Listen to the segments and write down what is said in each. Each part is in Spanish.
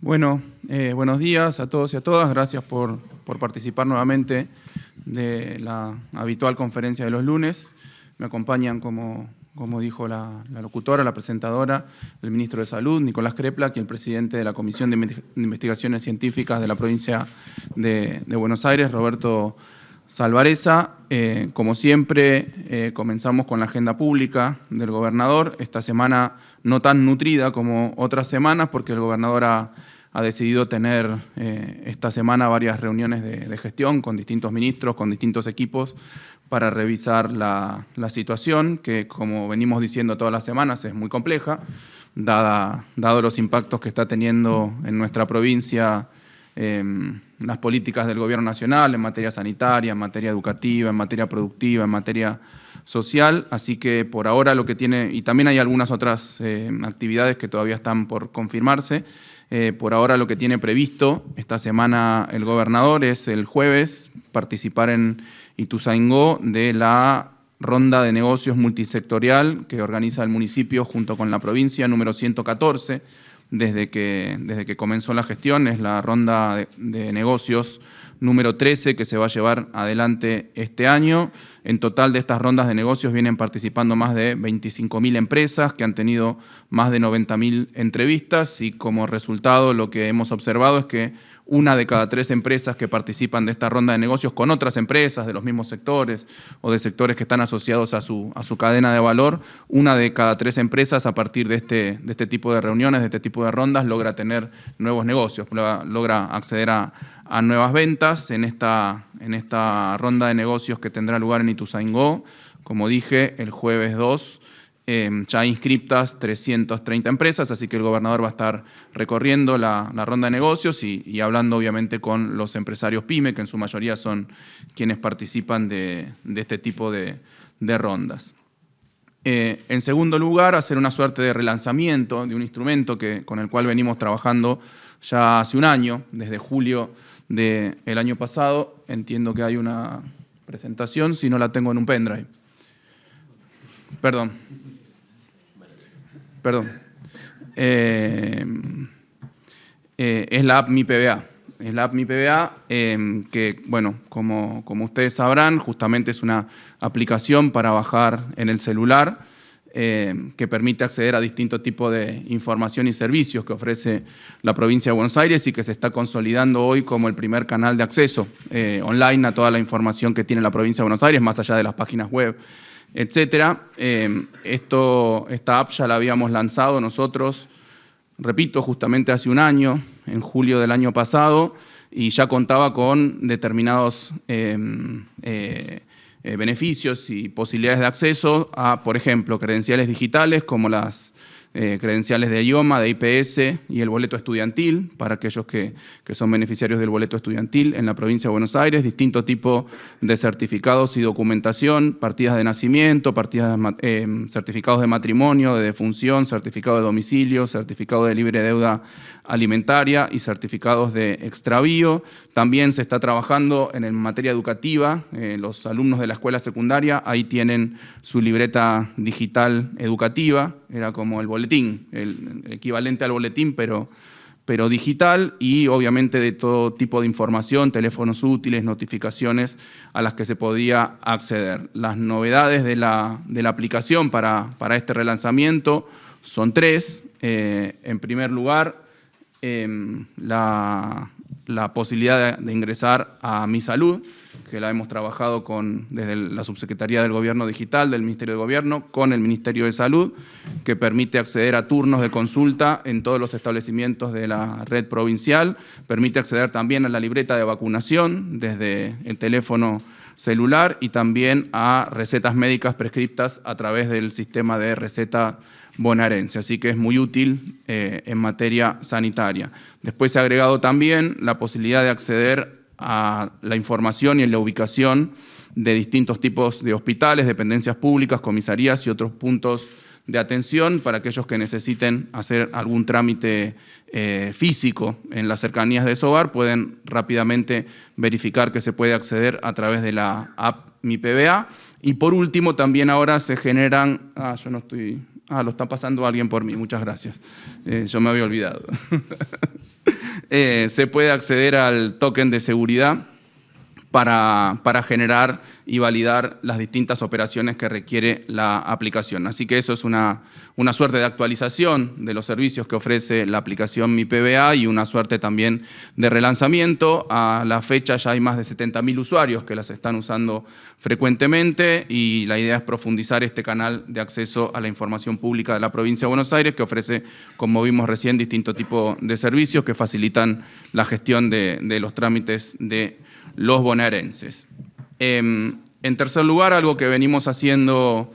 Bueno, buenos días a todos y a todas. Gracias por participar nuevamente de la habitual conferencia de los lunes. Me acompañan, como dijo la locutora, la presentadora, el ministro de Salud, Nicolás Kreplak, y el presidente de la Comisión de Investigaciones Científicas de la provincia de Buenos Aires, Roberto Salvarezza. Como siempre, comenzamos con la agenda pública del gobernador. Esta semana no tan nutrida como otras semanas, porque el gobernador ha decidido tener esta semana varias reuniones de gestión con distintos ministros, con distintos equipos, para revisar la situación, que, como venimos diciendo todas las semanas, es muy compleja, dado los impactos que está teniendo en nuestra provincia las políticas del gobierno nacional en materia sanitaria, en materia educativa, en materia productiva, en materia social. Así que por ahora lo que tiene, y también hay algunas otras actividades que todavía están por confirmarse. Por ahora lo que tiene previsto esta semana el gobernador es el jueves participar en Ituzaingó de la ronda de negocios multisectorial que organiza el municipio junto con la provincia, número 114, desde que comenzó la gestión. Es la ronda de negocios número 13 que se va a llevar adelante este año. En total de estas rondas de negocios vienen participando más de 25.000 empresas que han tenido más de 90.000 entrevistas, y como resultado lo que hemos observado es que 1 de cada 3 empresas que participan de esta ronda de negocios con otras empresas de los mismos sectores o de sectores que están asociados a su cadena de valor, 1 de cada 3 empresas a partir de este tipo de reuniones, de este tipo de rondas, logra tener nuevos negocios, logra acceder a nuevas ventas. En esta ronda de negocios que tendrá lugar en Ituzaingó, como dije, el jueves 2, ya inscriptas 330 empresas, así que el gobernador va a estar recorriendo la ronda de negocios y hablando obviamente con los empresarios PYME, que en su mayoría son quienes participan de este tipo de rondas. En segundo lugar, hacer una suerte de relanzamiento de un instrumento con el cual venimos trabajando ya hace un año, desde julio del año pasado. Entiendo que hay una presentación, si no la tengo en un pendrive. Perdón. Es la app Mi PBA. Es la app Mi PBA que, bueno, como ustedes sabrán, justamente es una aplicación para bajar en el celular que permite acceder a distintos tipos de información y servicios que ofrece la provincia de Buenos Aires y que se está consolidando hoy como el primer canal de acceso online a toda la información que tiene la provincia de Buenos Aires, más allá de las páginas web, etcétera. Esta app ya la habíamos lanzado nosotros, repito, justamente hace un año, en julio del año pasado, y ya contaba con determinados beneficios y posibilidades de acceso a, por ejemplo, credenciales digitales como las credenciales de idioma, de IPS y el boleto estudiantil, para aquellos que son beneficiarios del boleto estudiantil en la provincia de Buenos Aires, distinto tipo de certificados y documentación, partidas de nacimiento, certificados de matrimonio, de defunción, certificado de domicilio, certificado de libre deuda alimentaria y certificados de extravío. También se está trabajando en materia educativa. Los alumnos de la escuela secundaria ahí tienen su libreta digital educativa, era como el boletín, el equivalente al boletín, pero digital, y obviamente de todo tipo de información, teléfonos útiles, notificaciones a las que se podía acceder. Las novedades de la aplicación para este relanzamiento son 3. En primer lugar, la posibilidad de ingresar a Mi Salud, que la hemos trabajado desde la Subsecretaría del Gobierno Digital del Ministerio de Gobierno con el Ministerio de Salud, que permite acceder a turnos de consulta en todos los establecimientos de la red provincial, permite acceder también a la libreta de vacunación desde el teléfono celular y también a recetas médicas prescriptas a través del sistema de receta bonaerense, así que es muy útil en materia sanitaria. Después se ha agregado también la posibilidad de acceder a la información y la ubicación de distintos tipos de hospitales, dependencias públicas, comisarías y otros puntos de atención para aquellos que necesiten hacer algún trámite físico en las cercanías de su hogar. Pueden rápidamente verificar que se puede acceder a través de la app Mi PBA. Y por último, también ahora se generan... lo está pasando alguien por mí, muchas gracias. Yo me había olvidado. se puede acceder al token de seguridad para generar y validar las distintas operaciones que requiere la aplicación. Así que eso es una suerte de actualización de los servicios que ofrece la aplicación Mi PBA y una suerte también de relanzamiento. A la fecha ya hay más de 70.000 usuarios que las están usando frecuentemente y la idea es profundizar este canal de acceso a la información pública de la provincia de Buenos Aires, que ofrece, como vimos recién, distintos tipos de servicios que facilitan la gestión de los trámites de los bonaerenses. En tercer lugar, algo que venimos haciendo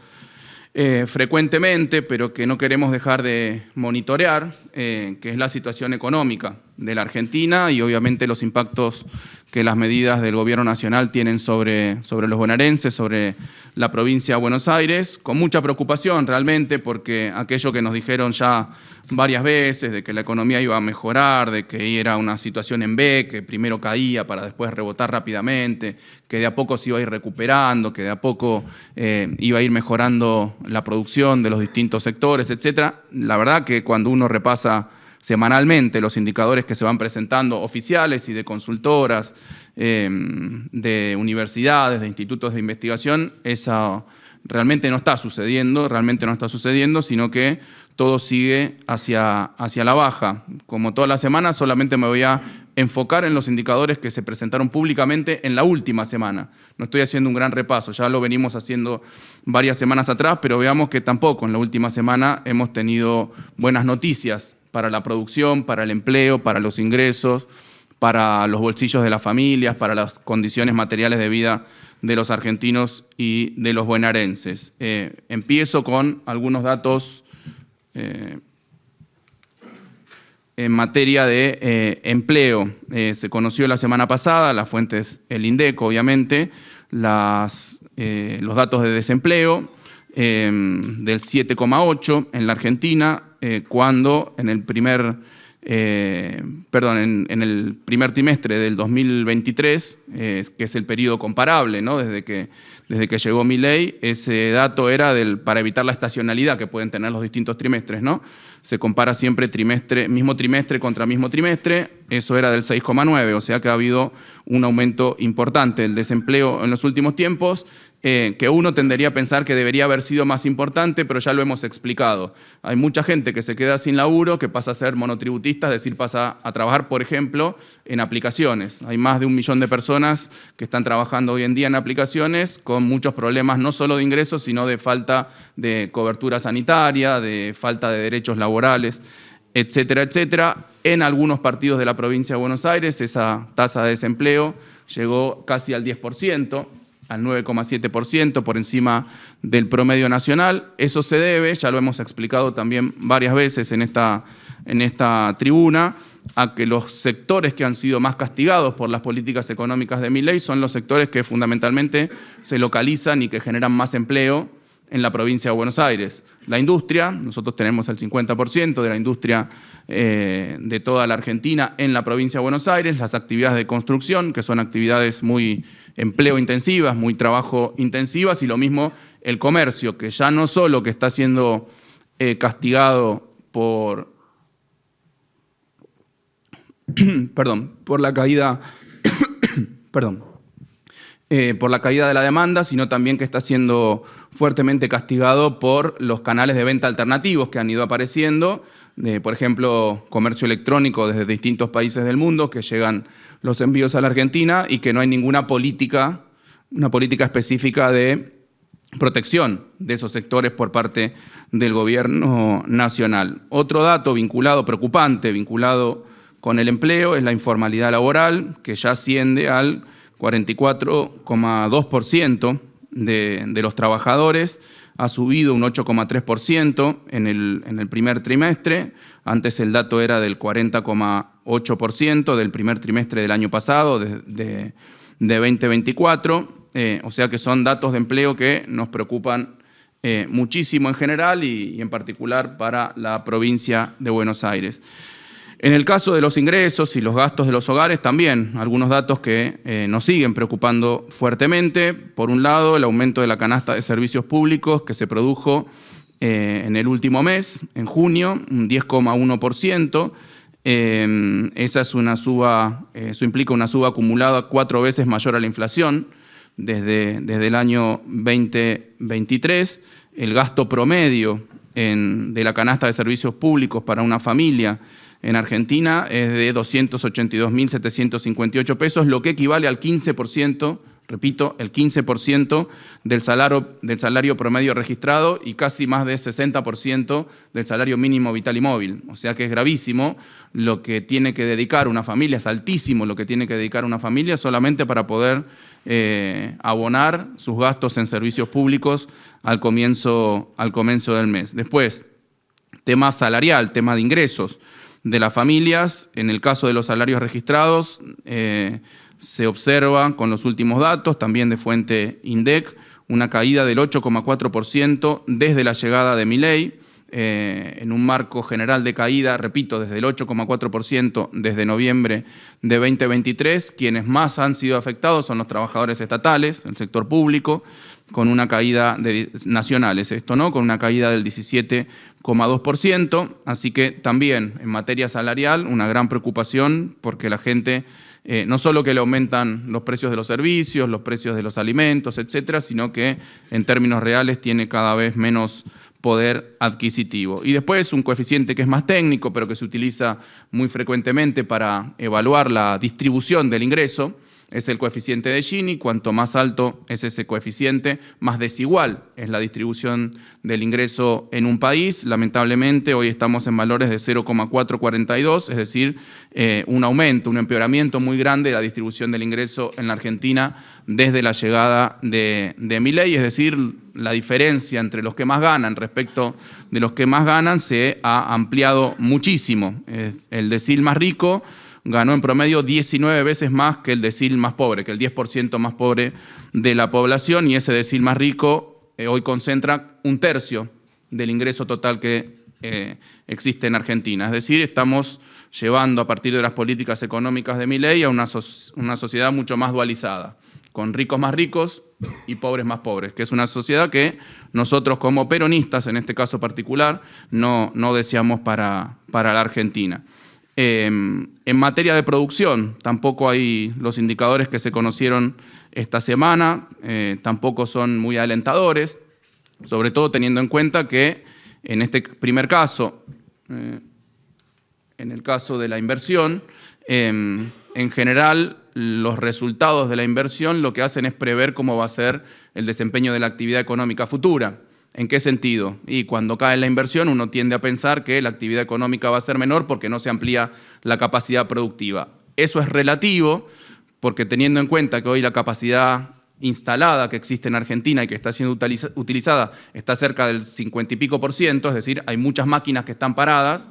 frecuentemente, pero que no queremos dejar de monitorear, que es la situación económica de la Argentina y obviamente los impactos que las medidas del Gobierno Nacional tienen sobre los bonaerenses, sobre la provincia de Buenos Aires, con mucha preocupación realmente, porque aquello que nos dijeron ya varias veces, de que la economía iba a mejorar, de que era una situación en B, que primero caía para después rebotar rápidamente, que de a poco se iba a ir recuperando, que de a poco iba a ir mejorando la producción de los distintos sectores, etcétera. La verdad que cuando uno repasa semanalmente los indicadores que se van presentando oficiales y de consultoras, de universidades, de institutos de investigación, eso realmente no está sucediendo, sino que todo sigue hacia la baja. Como toda la semana, solamente me voy a enfocar en los indicadores que se presentaron públicamente en la última semana. No estoy haciendo un gran repaso, ya lo venimos haciendo varias semanas atrás, pero veamos que tampoco en la última semana hemos tenido buenas noticias para la producción, para el empleo, para los ingresos, para los bolsillos de las familias, para las condiciones materiales de vida de los argentinos y de los bonaerenses. Empiezo con algunos datos en materia de empleo. Se conoció la semana pasada, la fuente es el INDEC, obviamente, los datos de desempleo del 7,8 en la Argentina, cuando en el primer trimestre del 2023, que es el periodo comparable, ¿no? Desde que llegó Milei, ese dato era para evitar la estacionalidad que pueden tener los distintos trimestres, ¿no? Se compara siempre mismo trimestre contra mismo trimestre, eso era del 6,9, o sea que ha habido un aumento importante del desempleo en los últimos tiempos, que uno tendería a pensar que debería haber sido más importante, pero ya lo hemos explicado. Hay mucha gente que se queda sin laburo, que pasa a ser monotributista, es decir, pasa a trabajar, por ejemplo, en aplicaciones. Hay más de 1 millón de personas que están trabajando hoy en día en aplicaciones con muchos problemas, no solo de ingresos, sino de falta de cobertura sanitaria, de falta de derechos laborales, etcétera, etcétera. En algunos partidos de la provincia de Buenos Aires, esa tasa de desempleo llegó casi al 10%, al 9,7%, por encima del promedio nacional. Eso se debe, ya lo hemos explicado también varias veces en esta tribuna, a que los sectores que han sido más castigados por las políticas económicas de Milei son los sectores que fundamentalmente se localizan y que generan más empleo en la provincia de Buenos Aires. La industria, nosotros tenemos el 50% de la industria de toda la Argentina en la provincia de Buenos Aires, las actividades de construcción, que son actividades muy empleo intensivas, muy trabajo intensivas, y lo mismo el comercio, que ya no solo que está siendo castigado por la caída por la caída de la demanda, sino también que está siendo fuertemente castigado por los canales de venta alternativos que han ido apareciendo, por ejemplo, comercio electrónico desde distintos países del mundo, que llegan los envíos a la Argentina y que no hay ninguna política específica de protección de esos sectores por parte del Gobierno Nacional. Otro dato preocupante, vinculado con el empleo, es la informalidad laboral, que ya asciende al 44,2% de los trabajadores, ha subido un 8,3% en el primer trimestre. Antes el dato era del 40,8% del primer trimestre del año pasado, de 2024. O sea que son datos de empleo que nos preocupan muchísimo en general y en particular para la provincia de Buenos Aires. En el caso de los ingresos y los gastos de los hogares también, algunos datos que nos siguen preocupando fuertemente. Por un lado, el aumento de la canasta de servicios públicos que se produjo en el último mes, en junio, un 10,1%, Esa es una suba, eso implica una suba acumulada 4 veces mayor a la inflación desde el año 2023. El gasto promedio de la canasta de servicios públicos para una familia en Argentina es de 282.758 pesos, lo que equivale al 15%, repito, el 15% del salario promedio registrado y casi más del 60% del salario mínimo vital y móvil. O sea que es gravísimo lo que tiene que dedicar una familia, es altísimo lo que tiene que dedicar una familia solamente para poder abonar sus gastos en servicios públicos al comienzo del mes. Después, tema salarial, tema de ingresos de las familias. En el caso de los salarios registrados, se observa con los últimos datos, también de fuente INDEC, una caída del 8,4% desde la llegada de Milei, en un marco general de caída, repito, desde el 8,4% desde noviembre de 2023. Quienes más han sido afectados son los trabajadores estatales, el sector público, con una caída nacionales, esto no, con una caída del 17,2%. Así que también en materia salarial una gran preocupación porque la gente no solo que le aumentan los precios de los servicios, los precios de los alimentos, etcétera, sino que en términos reales tiene cada vez menos poder adquisitivo. Y después un coeficiente que es más técnico, pero que se utiliza muy frecuentemente para evaluar la distribución del ingreso, es el coeficiente de Gini. Cuanto más alto es ese coeficiente, más desigual es la distribución del ingreso en un país. Lamentablemente, hoy estamos en valores de 0,442, es decir, un aumento, un empeoramiento muy grande de la distribución del ingreso en la Argentina desde la llegada de Milei, es decir, la diferencia entre los que más ganan respecto de los que más ganan se ha ampliado muchísimo. El decil más rico ganó en promedio 19 veces más que el decil más pobre, que el 10% más pobre de la población, y ese decil más rico hoy concentra 1/3 del ingreso total que existe en Argentina. Es decir, estamos llevando a partir de las políticas económicas de Milei a una sociedad mucho más dualizada, con ricos más ricos y pobres más pobres, que es una sociedad que nosotros como peronistas, en este caso particular, no deseamos para la Argentina. En materia de producción, tampoco hay los indicadores que se conocieron esta semana, tampoco son muy alentadores, sobre todo teniendo en cuenta que en este primer caso, en el caso de la inversión, en general los resultados de la inversión lo que hacen es prever cómo va a ser el desempeño de la actividad económica futura. ¿En qué sentido? Y cuando cae la inversión uno tiende a pensar que la actividad económica va a ser menor porque no se amplía la capacidad productiva. Eso es relativo porque teniendo en cuenta que hoy la capacidad instalada que existe en Argentina y que está siendo utilizada está cerca del 50 y pico %, es decir, hay muchas máquinas que están paradas,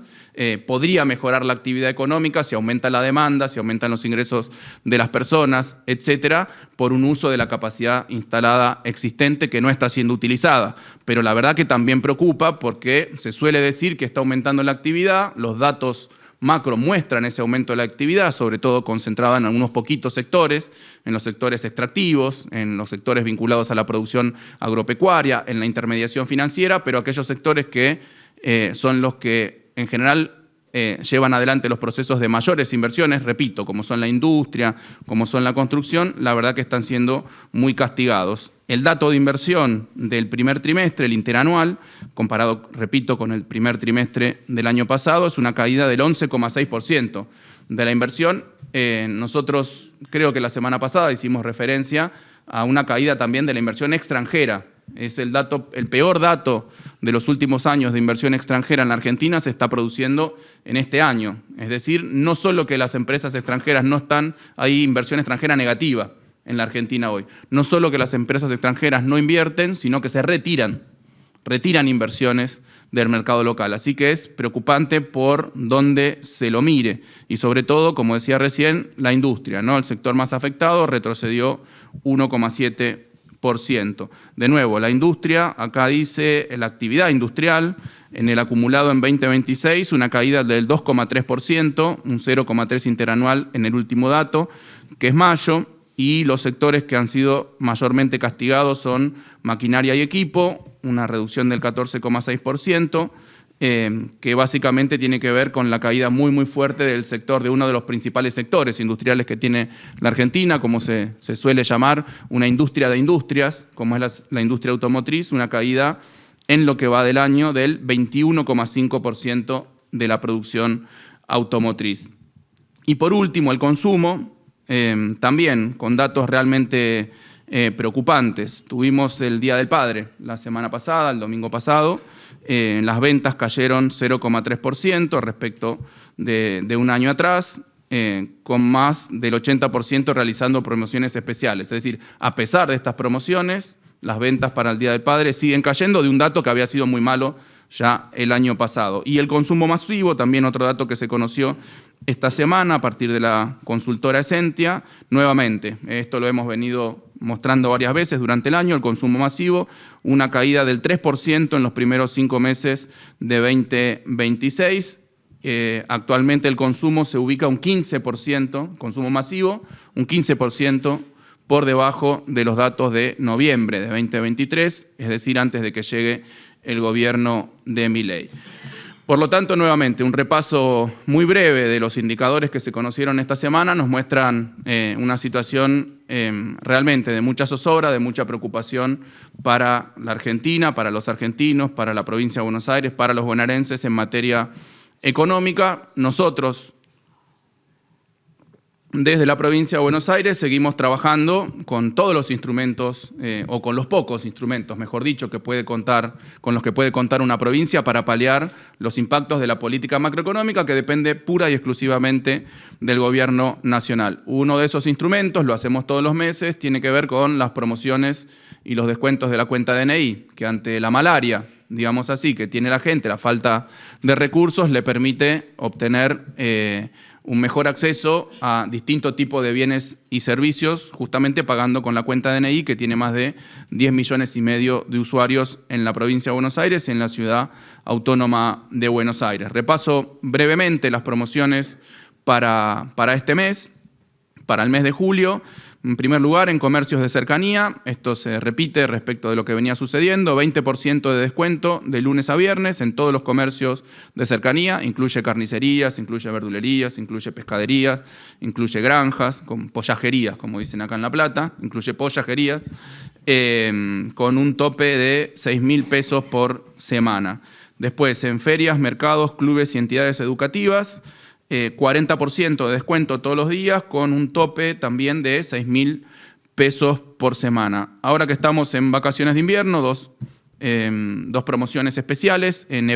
podría mejorar la actividad económica si aumenta la demanda, si aumentan los ingresos de las personas, etcétera, por un uso de la capacidad instalada existente que no está siendo utilizada. Pero la verdad que también preocupa porque se suele decir que está aumentando la actividad, los datos macro muestran ese aumento de la actividad, sobre todo concentrada en algunos poquitos sectores, en los sectores extractivos, en los sectores vinculados a la producción agropecuaria, en la intermediación financiera, pero aquellos sectores que son los que en general llevan adelante los procesos de mayores inversiones, repito, como son la industria, como son la construcción, la verdad que están siendo muy castigados. El dato de inversión del primer trimestre, el interanual, comparado, repito, con el primer trimestre del año pasado, es una caída del 11,6% de la inversión. Nosotros creo que la semana pasada hicimos referencia a una caída también de la inversión extranjera. Es el peor dato de los últimos años de inversión extranjera en la Argentina se está produciendo en este año. Es decir, no solo que las empresas extranjeras no están, hay inversión extranjera negativa en la Argentina hoy. No solo que las empresas extranjeras no invierten, sino que se retiran inversiones del mercado local. Así que es preocupante por donde se lo mire. Y sobre todo, como decía recién, la industria, ¿no? El sector más afectado retrocedió 1,7%. De nuevo, la industria, acá dice la actividad industrial, en el acumulado en 2026, una caída del 2,3%, un 0,3% interanual en el último dato, que es mayo, y los sectores que han sido mayormente castigados son maquinaria y equipo, una reducción del 14,6%, que básicamente tiene que ver con la caída muy fuerte del sector, de uno de los principales sectores industriales que tiene la Argentina, como se suele llamar, una industria de industrias, como es la industria automotriz, una caída en lo que va del año del 21,5% de la producción automotriz. Y por último, el consumo, también con datos realmente preocupantes. Tuvimos el Día del Padre la semana pasada, el domingo pasado. Las ventas cayeron 0,3% respecto de un año atrás, con más del 80% realizando promociones especiales. Es decir, a pesar de estas promociones, las ventas para el Día del Padre siguen cayendo de un dato que había sido muy malo ya el año pasado. Y el consumo masivo, también otro dato que se conoció esta semana a partir de la consultora Esentia, nuevamente, esto lo hemos venido mostrando varias veces durante el año, el consumo masivo, una caída del 3% en los primeros 5 meses de 2026. Actualmente el consumo se ubica un 15%, consumo masivo, un 15% por debajo de los datos de noviembre de 2023, es decir, antes de que llegue el gobierno de Milei. Por lo tanto, nuevamente, un repaso muy breve de los indicadores que se conocieron esta semana nos muestran una situación realmente de mucha zozobra, de mucha preocupación para la Argentina, para los argentinos, para la provincia de Buenos Aires, para los bonaerenses en materia económica. Nosotros, desde la provincia de Buenos Aires, seguimos trabajando con todos los instrumentos, o con los pocos instrumentos, mejor dicho, con los que puede contar una provincia para paliar los impactos de la política macroeconómica que depende pura y exclusivamente del gobierno nacional. Uno de esos instrumentos, lo hacemos todos los meses, tiene que ver con las promociones y los descuentos de la cuenta DNI, que ante la malaria, digamos así, que tiene la gente, la falta de recursos, le permite obtener un mejor acceso a distintos tipos de bienes y servicios, justamente pagando con la cuenta DNI, que tiene más de 10,5 millones de usuarios en la provincia de Buenos Aires y en la ciudad autónoma de Buenos Aires. Repaso brevemente las promociones para este mes, para el mes de julio. En primer lugar, en comercios de cercanía, esto se repite respecto de lo que venía sucediendo, 20% de descuento de lunes a viernes en todos los comercios de cercanía, incluye carnicerías, incluye verdulerías, incluye pescaderías, incluye granjas, con pollajerías, como dicen acá en La Plata, incluye pollajerías, con un tope de 6.000 pesos por semana. Después, en ferias, mercados, clubes y entidades educativas, 40% de descuento todos los días con un tope también de 6.000 pesos por semana. Ahora que estamos en vacaciones de invierno, dos promociones especiales en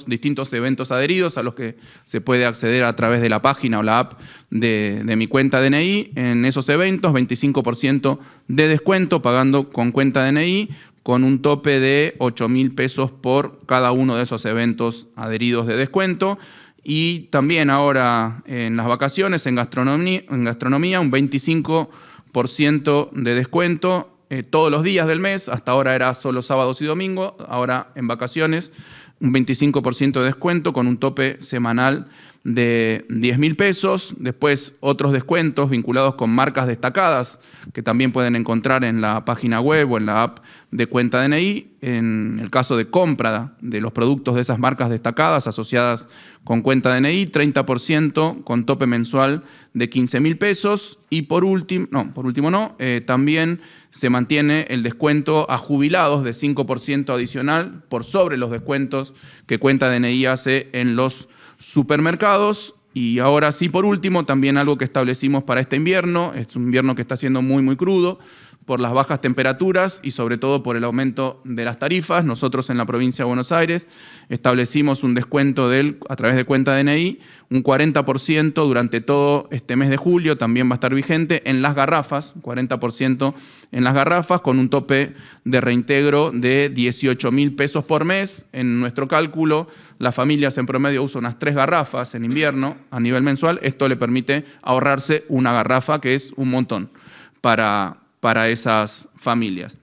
distintos eventos adheridos a los que se puede acceder a través de la página o la app de mi cuenta DNI. En esos eventos, 25% de descuento pagando con cuenta DNI, con un tope de 8.000 pesos por cada uno de esos eventos adheridos de descuento. Y también ahora en las vacaciones, en gastronomía un 25% de descuento todos los días del mes. Hasta ahora era solo sábados y domingos, ahora en vacaciones un 25% de descuento con un tope semanal de 10.000 pesos. Después otros descuentos vinculados con marcas destacadas que también pueden encontrar en la página web o en la app de cuenta DNI. En el caso de compra de los productos de esas marcas destacadas asociadas con cuenta DNI, 30% con tope mensual de 15.000 pesos. Y también se mantiene el descuento a jubilados de 5% adicional por sobre los descuentos que cuenta DNI hace en los supermercados. Y ahora sí, por último, también algo que establecimos para este invierno, es un invierno que está siendo muy crudo por las bajas temperaturas y sobre todo por el aumento de las tarifas. Nosotros en la provincia de Buenos Aires establecimos un descuento a través de cuenta DNI, un 40% durante todo este mes de julio, también va a estar vigente en las garrafas, 40% en las garrafas, con un tope de reintegro de 18.000 pesos por mes. En nuestro cálculo, las familias en promedio usan unas 3 garrafas en invierno a nivel mensual. Esto le permite ahorrarse una garrafa, que es un montón para esas familias.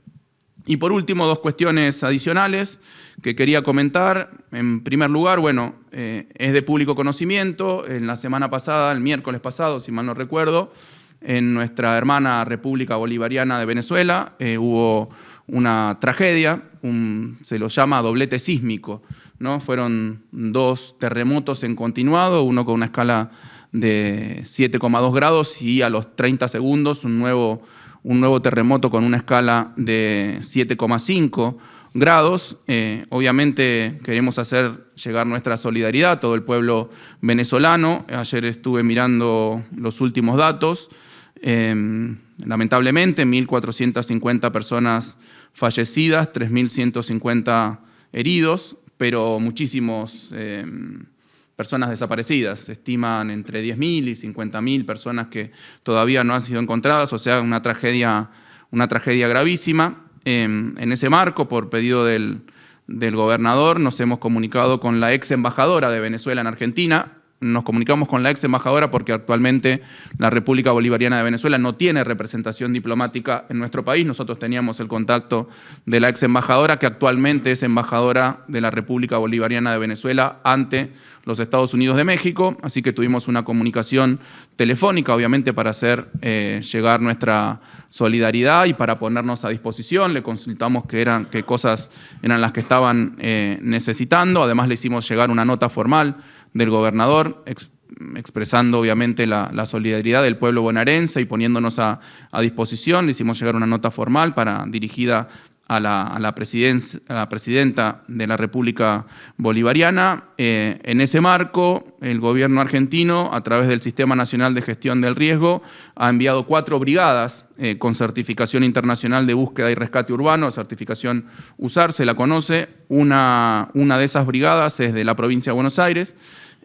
Y por último, 2 cuestiones adicionales que quería comentar. En primer lugar, es de público conocimiento. En la semana pasada, el miércoles pasado, si mal no recuerdo, en nuestra hermana República Bolivariana de Venezuela hubo una tragedia, se lo llama doblete sísmico, ¿no? Fueron 2 terremotos en continuado, uno con una escala de 7,2 grados y a los 30 segundos un nuevo terremoto con una escala de 7,5 grados. Obviamente queremos hacer llegar nuestra solidaridad a todo el pueblo venezolano. Ayer estuve mirando los últimos datos. Lamentablemente, 1.450 personas fallecidas, 3.150 heridos, pero muchísimas personas desaparecidas. Se estiman entre 10.000 y 50.000 personas que todavía no han sido encontradas, o sea, una tragedia gravísima. En ese marco, por pedido del gobernador, nos hemos comunicado con la ex embajadora de Venezuela en Argentina. Nos comunicamos con la ex embajadora porque actualmente la República Bolivariana de Venezuela no tiene representación diplomática en nuestro país. Nosotros teníamos el contacto de la ex embajadora, que actualmente es embajadora de la República Bolivariana de Venezuela ante los Estados Unidos de México, así que tuvimos una comunicación telefónica, obviamente, para hacer llegar nuestra solidaridad y para ponernos a disposición. Le consultamos qué cosas eran las que estaban necesitando. Además, le hicimos llegar una nota formal del gobernador, expresando obviamente la solidaridad del pueblo bonaerense y poniéndonos a disposición. Le hicimos llegar una nota formal dirigida a la presidenta de la República Bolivariana. En ese marco, el gobierno argentino, a través del Sistema Nacional de Gestión del Riesgo, ha enviado 4 brigadas con certificación internacional de búsqueda y rescate urbano, certificación USAR, se la conoce. Una de esas brigadas es de la provincia de Buenos Aires.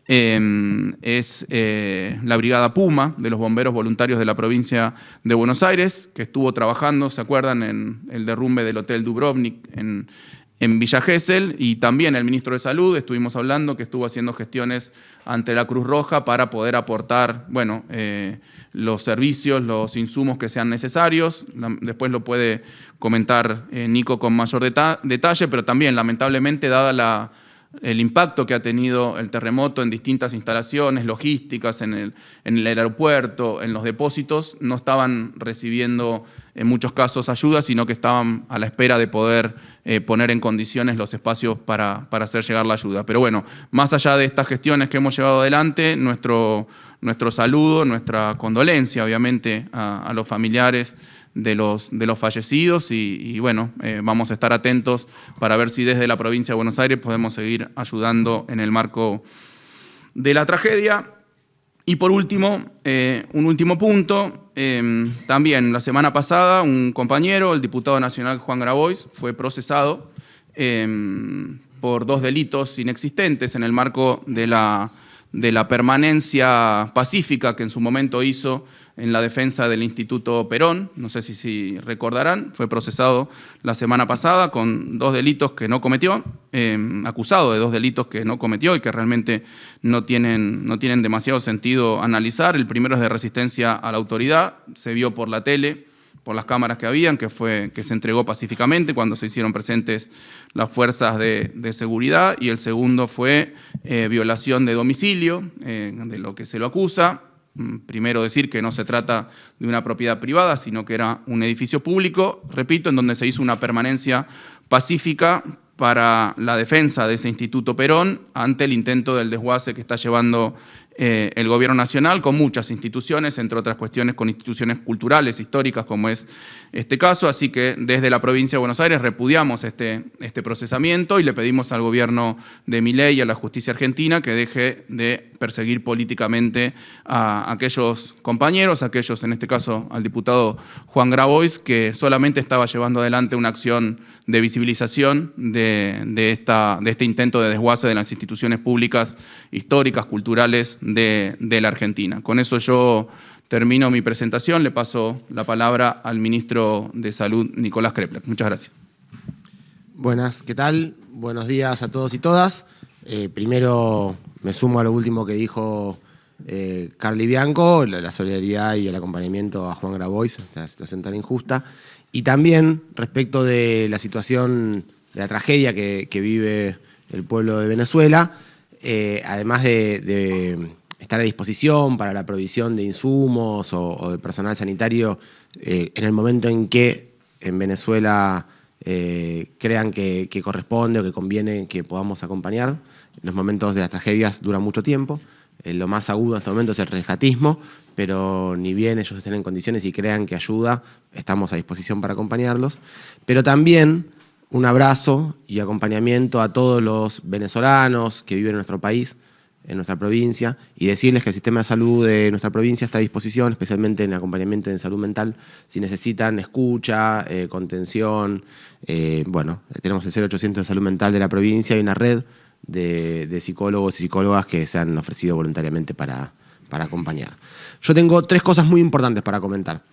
Es la Brigada Puma de los bomberos voluntarios de la provincia de Buenos Aires, que estuvo trabajando, ¿se acuerdan?, en el derrumbe del Hotel Dubrovnik en Villa Gesell, y también el ministro de Salud, estuvimos hablando, que estuvo haciendo gestiones ante la Cruz Roja para poder aportar, bueno, los servicios, los insumos que sean necesarios. Después lo puede comentar Nico con mayor detalle, pero también, lamentablemente, dada el impacto que ha tenido el terremoto en distintas instalaciones logísticas, en el aeropuerto, en los depósitos, no estaban recibiendo en muchos casos ayuda, sino que estaban a la espera de poder poner en condiciones los espacios para hacer llegar la ayuda. Pero bueno, más allá de estas gestiones que hemos llevado adelante, nuestro saludo, nuestra condolencia, obviamente, a los familiares de los fallecidos y bueno, vamos a estar atentos para ver si desde la provincia de Buenos Aires podemos seguir ayudando en el marco de la tragedia. Y por último, un último punto, también la semana pasada un compañero, el diputado nacional Juan Grabois, fue procesado por 2 delitos inexistentes en el marco de la permanencia pacífica que en su momento hizo en la defensa del Instituto Perón. No sé si recordarán, fue procesado la semana pasada con 2 delitos que no cometió, acusado de 2 delitos que no cometió y que realmente no tienen demasiado sentido analizar. El primero es de resistencia a la autoridad, se vio por la tele, por las cámaras que habían, que se entregó pacíficamente cuando se hicieron presentes las fuerzas de seguridad, y el segundo fue violación de domicilio, de lo que se lo acusa. Primero decir que no se trata de una propiedad privada, sino que era un edificio público, repito, en donde se hizo una permanencia pacífica para la defensa de ese Instituto Perón ante el intento del desguace que está llevando el gobierno nacional con muchas instituciones, entre otras cuestiones con instituciones culturales, históricas, como es este caso. Así que desde la provincia de Buenos Aires repudiamos este procesamiento y le pedimos al gobierno de Milei y a la justicia argentina que deje de perseguir políticamente a aquellos compañeros, aquellos, en este caso al diputado Juan Grabois, que solamente estaba llevando adelante una acción de visibilización de este intento de desguace de las instituciones públicas, históricas, culturales de la Argentina. Con eso yo termino mi presentación. Le paso la palabra al ministro de Salud, Nicolás Krepler. Muchas gracias. Buenas, ¿qué tal? Buenos días a todos y todas. Primero me sumo a lo último que dijo Carly Bianco, la solidaridad y el acompañamiento a Juan Grabois, esta situación tan injusta. Y también respecto de la situación, de la tragedia que vive el pueblo de Venezuela, además de estar a disposición para la provisión de insumos o de personal sanitario en el momento en que en Venezuela crean que corresponde o que conviene que podamos acompañar. Los momentos de las tragedias duran mucho tiempo. Lo más agudo en este momento es el rescatismo, pero ni bien ellos estén en condiciones y crean que ayuda, estamos a disposición para acompañarlos. Pero también un abrazo y acompañamiento a todos los venezolanos que viven en nuestro país, en nuestra provincia, y decirles que el sistema de salud de nuestra provincia está a disposición, especialmente en acompañamiento en salud mental, si necesitan escucha, contención. Bueno, tenemos el 0800 de salud mental de la provincia y una red de psicólogos y psicólogas que se han ofrecido voluntariamente para acompañar. Yo tengo 3 cosas muy importantes para comentar.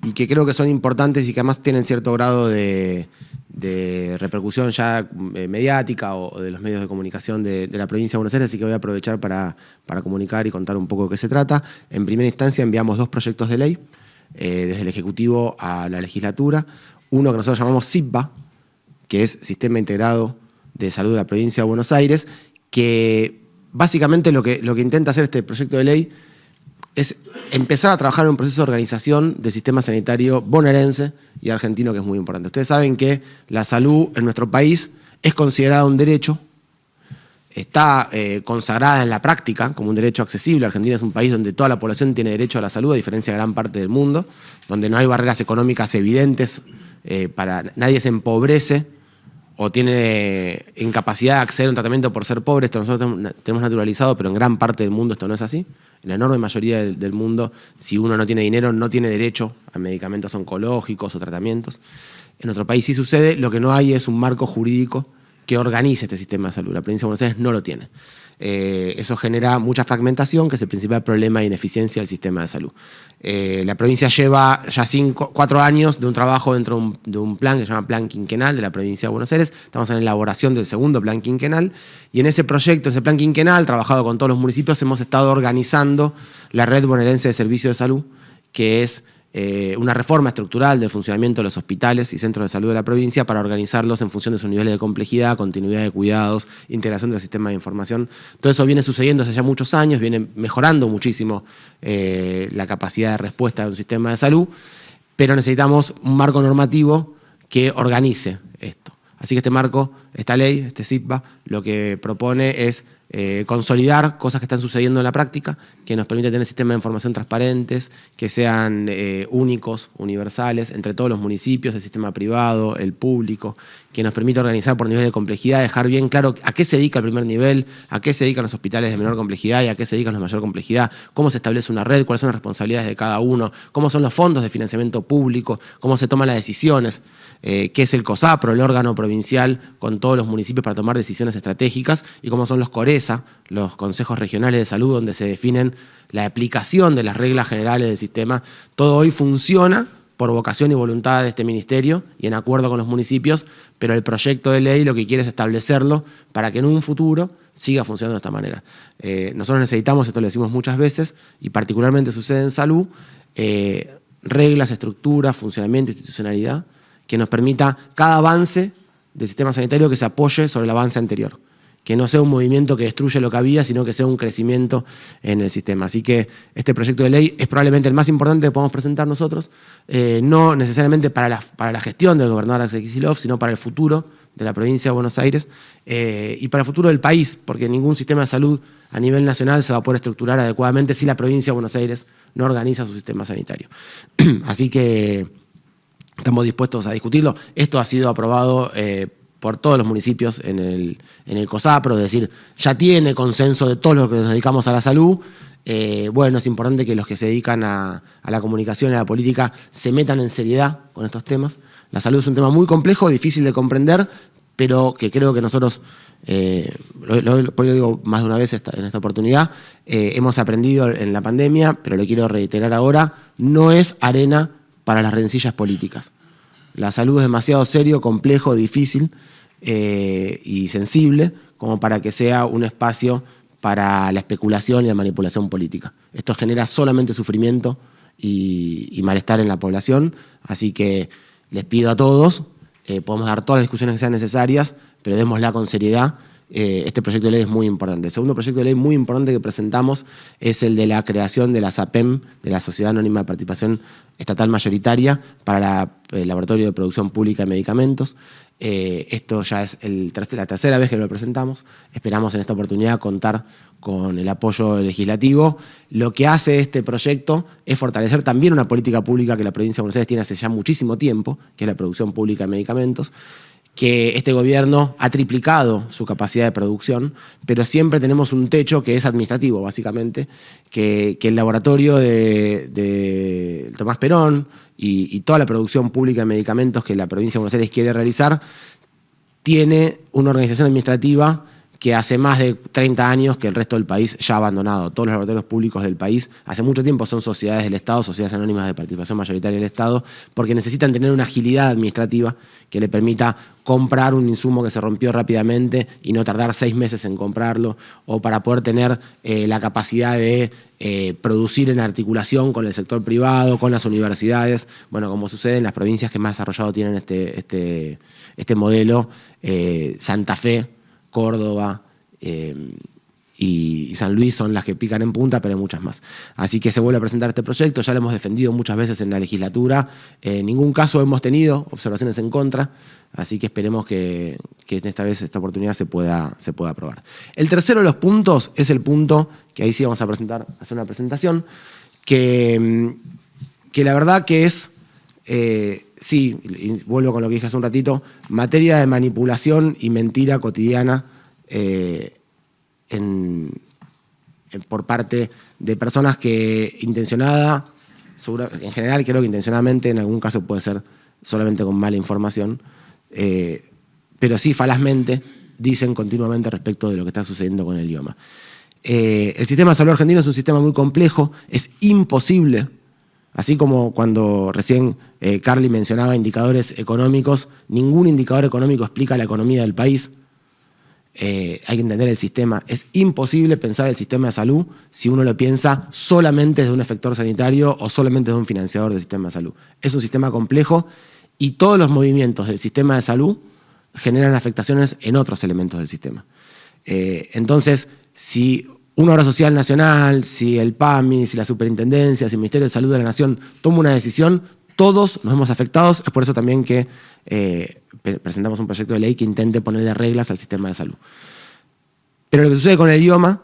Y que creo que son importantes y que además tienen cierto grado de repercusión ya mediática o de los medios de comunicación de la provincia de Buenos Aires, así que voy a aprovechar para comunicar y contar un poco de qué se trata. En primera instancia enviamos 2 proyectos de ley desde el Ejecutivo a la legislatura. Uno que nosotros llamamos SIPBA, que es Sistema Integrado de Salud de la Provincia de Buenos Aires, que básicamente lo que intenta hacer este proyecto de ley es empezar a trabajar en un proceso de organización del sistema sanitario bonaerense y argentino, que es muy importante. Ustedes saben que la salud en nuestro país es considerada un derecho, está consagrada en la práctica como un derecho accesible. Argentina es un país donde toda la población tiene derecho a la salud, a diferencia de gran parte del mundo, donde no hay barreras económicas evidentes, nadie se empobrece o tiene incapacidad de acceder a un tratamiento por ser pobre. Esto nosotros tenemos naturalizado, pero en gran parte del mundo esto no es así. En la enorme mayoría del mundo, si uno no tiene dinero, no tiene derecho a medicamentos oncológicos o tratamientos. En nuestro país sí sucede, lo que no hay es un marco jurídico que organice este sistema de salud. La provincia de Buenos Aires no lo tiene. Eso genera mucha fragmentación, que es el principal problema de ineficiencia del sistema de salud. La provincia lleva ya 4 años de un trabajo dentro de un plan que se llama Plan Quinquenal de la provincia de Buenos Aires. Estamos en elaboración del segundo Plan Quinquenal y en ese proyecto, ese Plan Quinquenal, trabajado con todos los municipios, hemos estado organizando la Red Bonaerense de Servicios de Salud, que es una reforma estructural del funcionamiento de los hospitales y centros de salud de la provincia para organizarlos en función de sus niveles de complejidad, continuidad de cuidados, integración del sistema de información. Todo eso viene sucediendo hace ya muchos años, viene mejorando muchísimo la capacidad de respuesta de un sistema de salud, pero necesitamos un marco normativo que organice esto. Así que este marco, esta ley, este SIPBA, lo que propone es consolidar cosas que están sucediendo en la práctica, que nos permite tener sistemas de información transparentes, que sean únicos, universales, entre todos los municipios, el sistema privado, el público, que nos permite organizar por nivel de complejidad, dejar bien claro a qué se dedica el primer nivel, a qué se dedican los hospitales de menor complejidad y a qué se dedican los de mayor complejidad, cómo se establece una red, cuáles son las responsabilidades de cada uno, cómo son los fondos de financiamiento público, cómo se toman las decisiones, qué es el COSAPRO, el órgano provincial con todos los municipios para tomar decisiones estratégicas, y cómo son los CORESA, los consejos regionales de salud, donde se definen la aplicación de las reglas generales del sistema. Todo hoy funciona por vocación y voluntad de este ministerio y en acuerdo con los municipios, pero el proyecto de ley lo que quiere es establecerlo para que en un futuro siga funcionando de esta manera. Nosotros necesitamos, esto lo decimos muchas veces, y particularmente sucede en salud, reglas, estructuras, funcionamiento, institucionalidad, que nos permita cada avance del sistema sanitario que se apoye sobre el avance anterior. Que no sea un movimiento que destruye lo que había, sino que sea un crecimiento en el sistema. Así que este proyecto de ley es probablemente el más importante que podemos presentar nosotros, no necesariamente para la gestión del gobernador Axel Kicillof, sino para el futuro de la provincia de Buenos Aires y para el futuro del país, porque ningún sistema de salud a nivel nacional se va a poder estructurar adecuadamente si la provincia de Buenos Aires no organiza su sistema sanitario. Así que estamos dispuestos a discutirlo. Esto ha sido aprobado por todos los municipios en el COSAPRO, es decir, ya tiene consenso de todos los que nos dedicamos a la salud. Bueno, es importante que los que se dedican a la comunicación y a la política se metan en seriedad con estos temas. La salud es un tema muy complejo, difícil de comprender, pero que creo que nosotros, por eso digo más de una vez en esta oportunidad, hemos aprendido en la pandemia, pero lo quiero reiterar ahora, no es arena para las rencillas políticas. La salud es demasiado serio, complejo, difícil y sensible como para que sea un espacio para la especulación y la manipulación política. Esto genera solamente sufrimiento y malestar en la población, así que les pido a todos, podemos dar todas las discusiones que sean necesarias, pero démosla con seriedad este proyecto de ley es muy importante. El segundo proyecto de ley muy importante que presentamos es el de la creación de la SAPEM, de la Sociedad Anónima de Participación Estatal Mayoritaria, para el Laboratorio de Producción Pública de Medicamentos. Esto ya es la tercera vez que lo presentamos. Esperamos en esta oportunidad contar con el apoyo legislativo. Lo que hace este proyecto es fortalecer también una política pública que la provincia de Buenos Aires tiene hace ya muchísimo tiempo, que es la producción pública de medicamentos, que este gobierno ha triplicado su capacidad de producción, pero siempre tenemos un techo que es administrativo, básicamente, que el laboratorio de Tomás Perón y toda la producción pública de medicamentos que la provincia de Buenos Aires quiere realizar, tiene una organización administrativa que hace más de 30 años que el resto del país ya ha abandonado. Todos los laboratorios públicos del país hace mucho tiempo son sociedades del Estado, sociedades anónimas de participación mayoritaria del Estado, porque necesitan tener una agilidad administrativa que le permita comprar un insumo que se rompió rápidamente y no tardar 6 meses en comprarlo, o para poder tener la capacidad de producir en articulación con el sector privado, con las universidades, bueno, como sucede en las provincias que más desarrollado tienen este modelo, Santa Fe, Córdoba y San Luis son las que pican en punta, pero hay muchas más. Así que se vuelve a presentar este proyecto, ya lo hemos defendido muchas veces en la legislatura, en ningún caso hemos tenido observaciones en contra, así que esperemos que esta oportunidad se pueda aprobar. El tercero de los puntos es el punto, que ahí sí vamos a hacer una presentación, que la verdad que es, sí, vuelvo con lo que dije hace un ratito, materia de manipulación y mentira cotidiana por parte de personas que intencionada, en general creo que intencionadamente, en algún caso puede ser solamente con mala información, pero sí falazmente dicen continuamente respecto de lo que está sucediendo con el IOMA. El sistema de salud argentino es un sistema muy complejo, es imposible. Así como cuando recién Carly mencionaba indicadores económicos, ningún indicador económico explica la economía del país. Hay que entender el sistema. Es imposible pensar el sistema de salud si uno lo piensa solamente desde un efector sanitario o solamente desde un financiador del sistema de salud. Es un sistema complejo y todos los movimientos del sistema de salud generan afectaciones en otros elementos del sistema. Entonces, si una obra social nacional, si el PAMI, si la Superintendencia, si el Ministerio de Salud de la Nación toma una decisión, todos nos vemos afectados. Es por eso también que presentamos un proyecto de ley que intente ponerle reglas al sistema de salud. Pero lo que sucede con el IOMA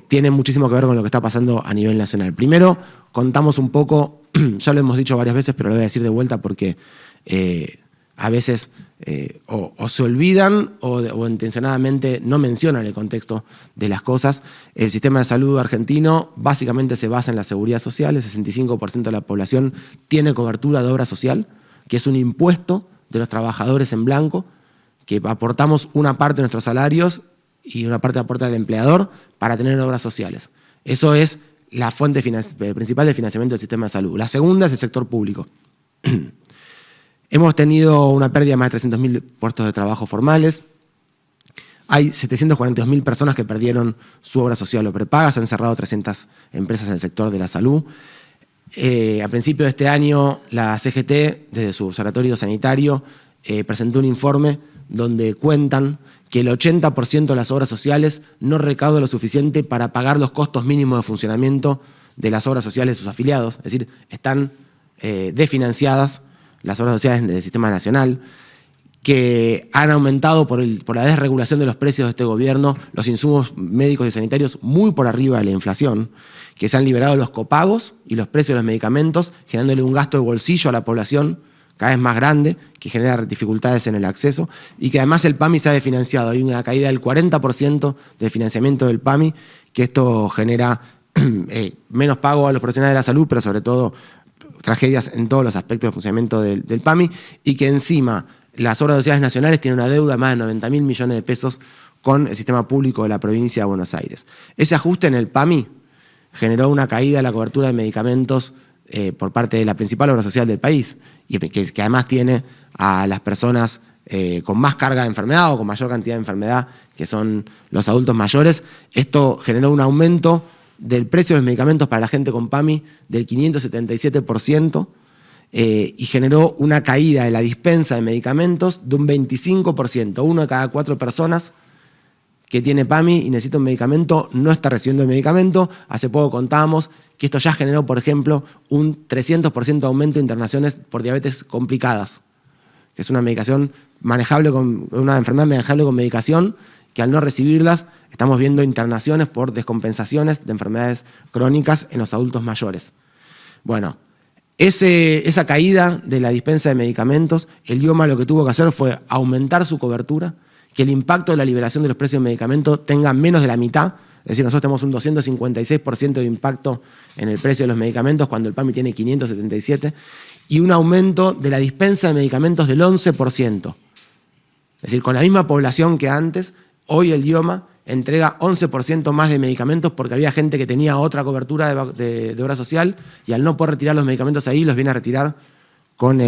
tiene muchísimo que ver con lo que está pasando a nivel nacional. Primero, contamos un poco, ya lo hemos dicho varias veces, pero lo voy a decir de vuelta porque a veces o se olvidan o intencionadamente no mencionan el contexto de las cosas. El sistema de salud argentino básicamente se basa en la seguridad social. El 65% de la población tiene cobertura de obra social, que es un impuesto de los trabajadores en blanco, que aportamos una parte de nuestros salarios y una parte aporta el empleador para tener obras sociales. Eso es la fuente principal de financiamiento del sistema de salud. La segunda es el sector público. Hemos tenido una pérdida de más de 300.000 puestos de trabajo formales. Hay 742.000 personas que perdieron su obra social o prepaga. Se han cerrado 300 empresas en el sector de la salud. A principio de este año, la CGT, desde su observatorio sanitario, presentó un informe donde cuentan que el 80% de las obras sociales no recauda lo suficiente para pagar los costos mínimos de funcionamiento de las obras sociales de sus afiliados. Es decir, están desfinanciadas las obras sociales del sistema nacional, que han aumentado por la desregulación de los precios de este gobierno los insumos médicos y sanitarios muy por arriba de la inflación, que se han liberado los copagos y los precios de los medicamentos, generándole un gasto de bolsillo a la población cada vez más grande, que genera dificultades en el acceso, y que además el PAMI se ha desfinanciado. Hay una caída del 40% del financiamiento del PAMI, que esto genera menos pago a los profesionales de la salud, pero sobre todo tragedias en todos los aspectos del funcionamiento del PAMI, y que encima las obras sociales nacionales tienen una deuda de más de 90.000 millones de pesos con el sistema público de la provincia de Buenos Aires. Ese ajuste en el PAMI generó una caída de la cobertura de medicamentos por parte de la principal obra social del país, y que además tiene a las personas con más carga de enfermedad o con mayor cantidad de enfermedad, que son los adultos mayores. Esto generó un aumento del precio de los medicamentos para la gente con PAMI del 577%, y generó una caída de la dispensa de medicamentos de un 25%. 1 de cada 4 personas que tiene PAMI y necesita un medicamento no está recibiendo el medicamento. Hace poco contábamos que esto ya generó, por ejemplo, un 300% aumento de internaciones por diabetes complicadas, que es una medicación manejable una enfermedad manejable con medicación, que al no recibirlas estamos viendo internaciones por descompensaciones de enfermedades crónicas en los adultos mayores. Bueno, esa caída de la dispensa de medicamentos, el IOMA lo que tuvo que hacer fue aumentar su cobertura, que el impacto de la liberación de los precios de medicamentos tenga menos de la mitad. Es decir, nosotros tenemos un 256% de impacto en el precio de los medicamentos cuando el PAMI tiene 577, y un aumento de la dispensa de medicamentos del 11%. Es decir, con la misma población que antes, hoy el IOMA entrega 11% más de medicamentos porque había gente que tenía otra cobertura de obra social y al no poder retirar los medicamentos ahí, los viene a retirar en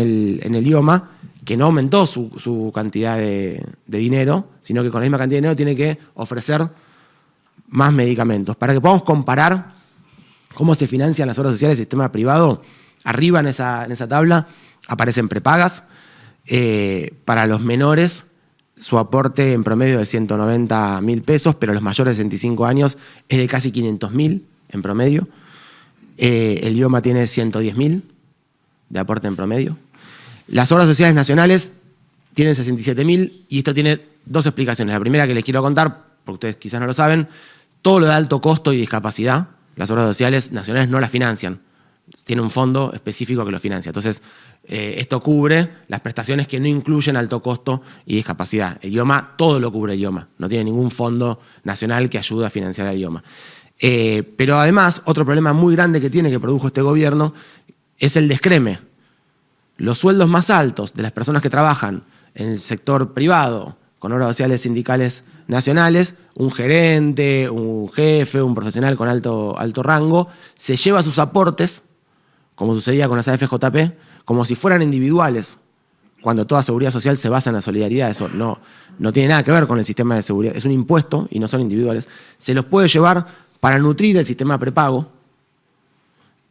el IOMA, que no aumentó su cantidad de dinero, sino que con la misma cantidad de dinero tiene que ofrecer más medicamentos. Para que podamos comparar cómo se financian las obras sociales del sistema privado, arriba en esa tabla aparecen prepagas. Para los menores, su aporte en promedio de 190.000 pesos, pero los mayores de 65 años es de casi 500.000 en promedio. El IOMA tiene 110.000 de aporte en promedio. Las obras sociales nacionales tienen 67.000 y esto tiene dos explicaciones. La primera que les quiero contar, porque ustedes quizás no lo saben, todo lo de alto costo y discapacidad, las obras sociales nacionales no las financian. Tiene un fondo específico que lo financia. Entonces, esto cubre las prestaciones que no incluyen alto costo y discapacidad. El IOMA, todo lo cubre el IOMA. No tiene ningún fondo nacional que ayude a financiar el IOMA. Pero además, otro problema muy grande que produjo este gobierno, es el descreme. Los sueldos más altos de las personas que trabajan en el sector privado, con obras sociales sindicales nacionales, un gerente, un jefe, un profesional con alto rango, se lleva sus aportes, como sucedía con las AFJP, como si fueran individuales, cuando toda seguridad social se basa en la solidaridad. Eso no tiene nada que ver con el sistema de seguridad, es un impuesto y no son individuales. Se los puede llevar para nutrir el sistema prepago.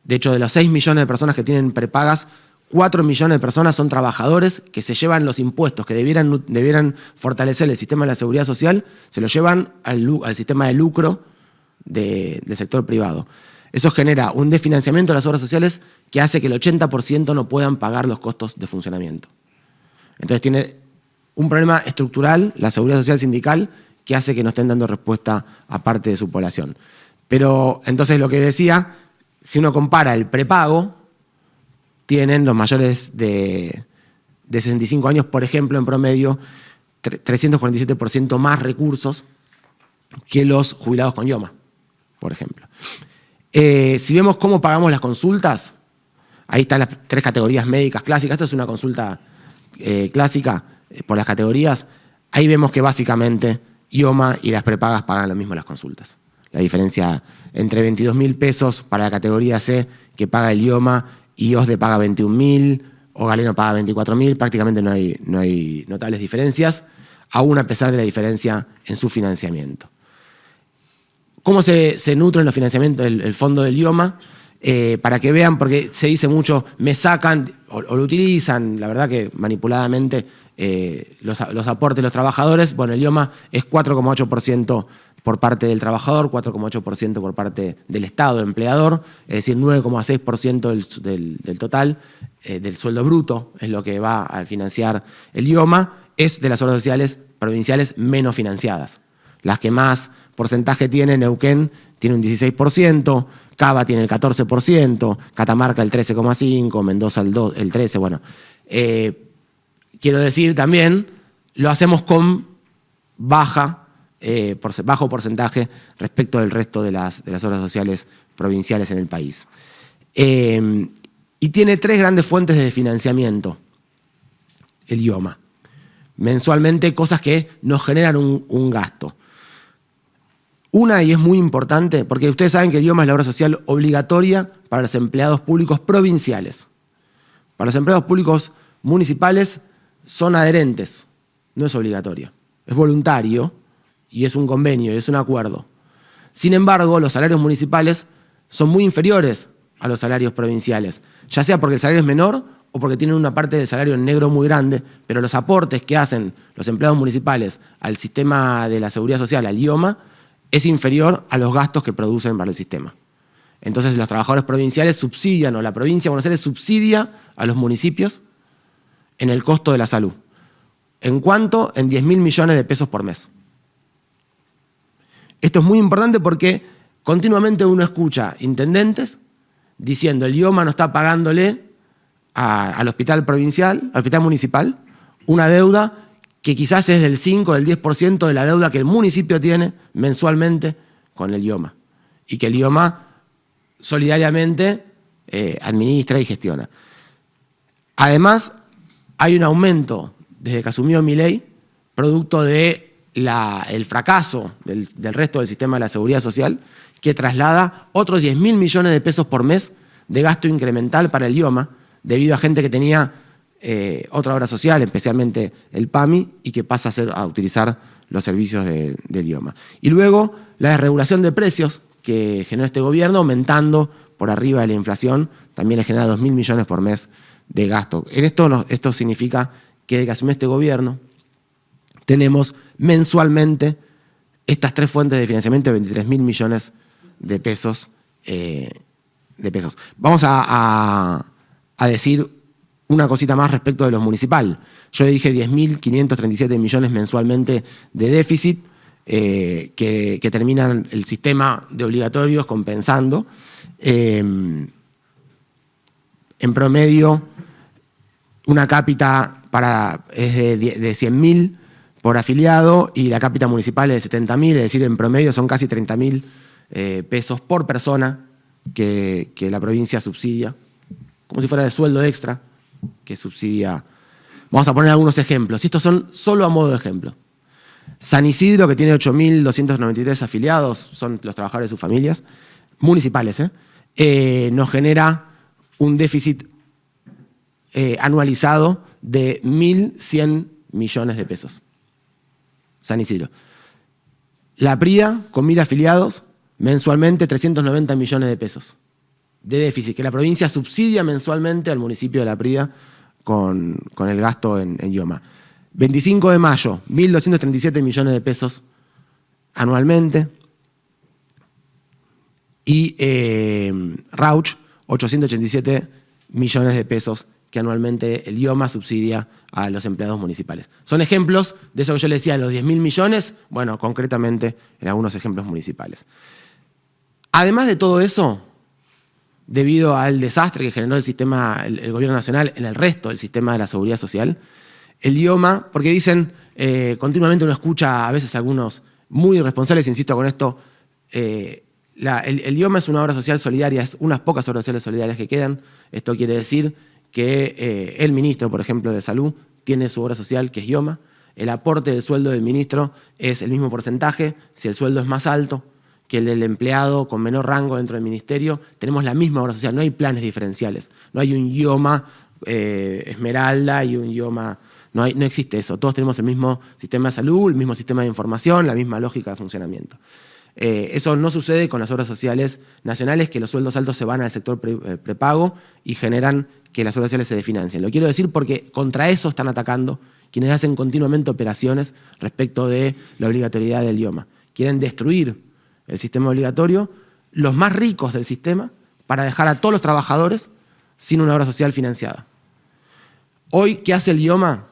De hecho, de los 6 millones de personas que tienen prepagas, 4 millones de personas son trabajadores que se llevan los impuestos que debieran fortalecer el sistema de la seguridad social, se los llevan al sistema de lucro del sector privado. Eso genera un desfinanciamiento de las obras sociales que hace que el 80% no puedan pagar los costos de funcionamiento. Entonces tiene un problema estructural, la seguridad social sindical, que hace que no estén dando respuesta a parte de su población. Pero entonces lo que decía, si uno compara el prepago, tienen los mayores de 65 años, por ejemplo, en promedio, 347% más recursos que los jubilados con IOMA, por ejemplo. Si vemos cómo pagamos las consultas, ahí están las 3 categorías médicas clásicas. Esto es una consulta clásica por las categorías. Ahí vemos que básicamente IOMA y las prepagas pagan lo mismo las consultas. La diferencia entre 22.000 pesos para la categoría C que paga el IOMA y OSDE paga 21.000 o Galeno paga 24.000, prácticamente no hay notables diferencias, aún a pesar de la diferencia en su financiamiento. ¿Cómo se nutre en los financiamientos el fondo del IOMA? Para que vean, porque se dice mucho, me sacan o lo utilizan, la verdad que manipuladamente, los aportes de los trabajadores. Bueno, el IOMA es 4,8% por parte del trabajador, 4,8% por parte del Estado, empleador, es decir, 9,6% del total, del sueldo bruto, es lo que va a financiar el IOMA, es de las obras sociales provinciales menos financiadas. Las que más porcentaje tiene, Neuquén tiene un 16%, Cava tiene el 14%, Catamarca el 13,5%, Mendoza el 13%, bueno. Quiero decir también, lo hacemos con bajo porcentaje respecto del resto de las obras sociales provinciales en el país. Y tiene 3 grandes fuentes de financiamiento, el IOMA. Mensualmente, cosas que nos generan un gasto. Una, y es muy importante, porque ustedes saben que el IOMA es la obra social obligatoria para los empleados públicos provinciales. Para los empleados públicos municipales son adherentes, no es obligatorio, es voluntario y es un convenio, y es un acuerdo. Sin embargo, los salarios municipales son muy inferiores a los salarios provinciales, ya sea porque el salario es menor o porque tienen una parte del salario en negro muy grande, pero los aportes que hacen los empleados municipales al sistema de la seguridad social, al IOMA, es inferior a los gastos que producen para el sistema. Entonces los trabajadores provinciales subsidian, o la provincia de Buenos Aires subsidia a los municipios en el costo de la salud. ¿En cuánto? En 10.000 millones de pesos por mes. Esto es muy importante porque continuamente uno escucha intendentes diciendo el IOMA no está pagándole al hospital provincial, al hospital municipal, una deuda que quizás es del 5 o del 10% de la deuda que el municipio tiene mensualmente con el IOMA. Y que el IOMA solidariamente administra y gestiona. Además, hay un aumento desde que asumió Milei, producto de el fracaso del resto del sistema de la seguridad social, que traslada otros 10.000 millones de pesos por mes de gasto incremental para el IOMA, debido a gente que tenía otra obra social, especialmente el PAMI, y que pasa a utilizar los servicios del IOMA. Y luego la desregulación de precios que generó este gobierno, aumentando por arriba de la inflación, también le genera 2.000 millones por mes de gasto. Esto significa que desde que asumió este gobierno tenemos mensualmente estas tres fuentes de financiamiento de 23.000 millones de pesos. Vamos a decir una cosita más respecto de los municipal. Yo dije 10.537 millones mensualmente de déficit que terminan el sistema de obligatorios compensando. En promedio, una cápita es de 100.000 por afiliado y la cápita municipal es de 70.000, es decir, en promedio son casi 30.000 pesos por persona que la provincia subsidia, como si fuera de sueldo extra que subsidia. Vamos a poner algunos ejemplos. Estos son solo a modo de ejemplo. San Isidro, que tiene 8.293 afiliados, son los trabajadores de sus familias, municipales, nos genera un déficit anualizado de 1.100 millones de pesos. San Isidro. La PRIA, con 1.000 afiliados, mensualmente 390 millones de pesos de déficit, que la provincia subsidia mensualmente al municipio de La Prida con el gasto en IOMA. 25 de mayo, 1.237 millones de pesos anualmente. Y Rauch, 887 millones de pesos que anualmente el IOMA subsidia a los empleados municipales. Son ejemplos de eso que yo le decía, los 10.000 millones, bueno, concretamente en algunos ejemplos municipales. Además de todo eso, debido al desastre que generó el gobierno nacional en el resto del sistema de la seguridad social, el IOMA, porque dicen, continuamente uno escucha a veces algunos muy irresponsables, insisto con esto, el IOMA es una obra social solidaria, es unas pocas obras sociales solidarias que quedan. Esto quiere decir que el ministro, por ejemplo, de Salud, tiene su obra social, que es IOMA. El aporte del sueldo del ministro es el mismo porcentaje. Si el sueldo es más alto que el del empleado con menor rango dentro del ministerio, tenemos la misma obra social, no hay planes diferenciales. No hay un IOMA Esmeralda y un IOMA... No existe eso. Todos tenemos el mismo sistema de salud, el mismo sistema de información, la misma lógica de funcionamiento. Eso no sucede con las obras sociales nacionales, que los sueldos altos se van al sector prepago y generan que las obras sociales se desfinancien. Lo quiero decir porque contra eso están atacando quienes hacen continuamente operaciones respecto de la obligatoriedad del IOMA. Quieren destruir el sistema obligatorio, los más ricos del sistema, para dejar a todos los trabajadores sin una obra social financiada. Hoy, ¿qué hace el IOMA?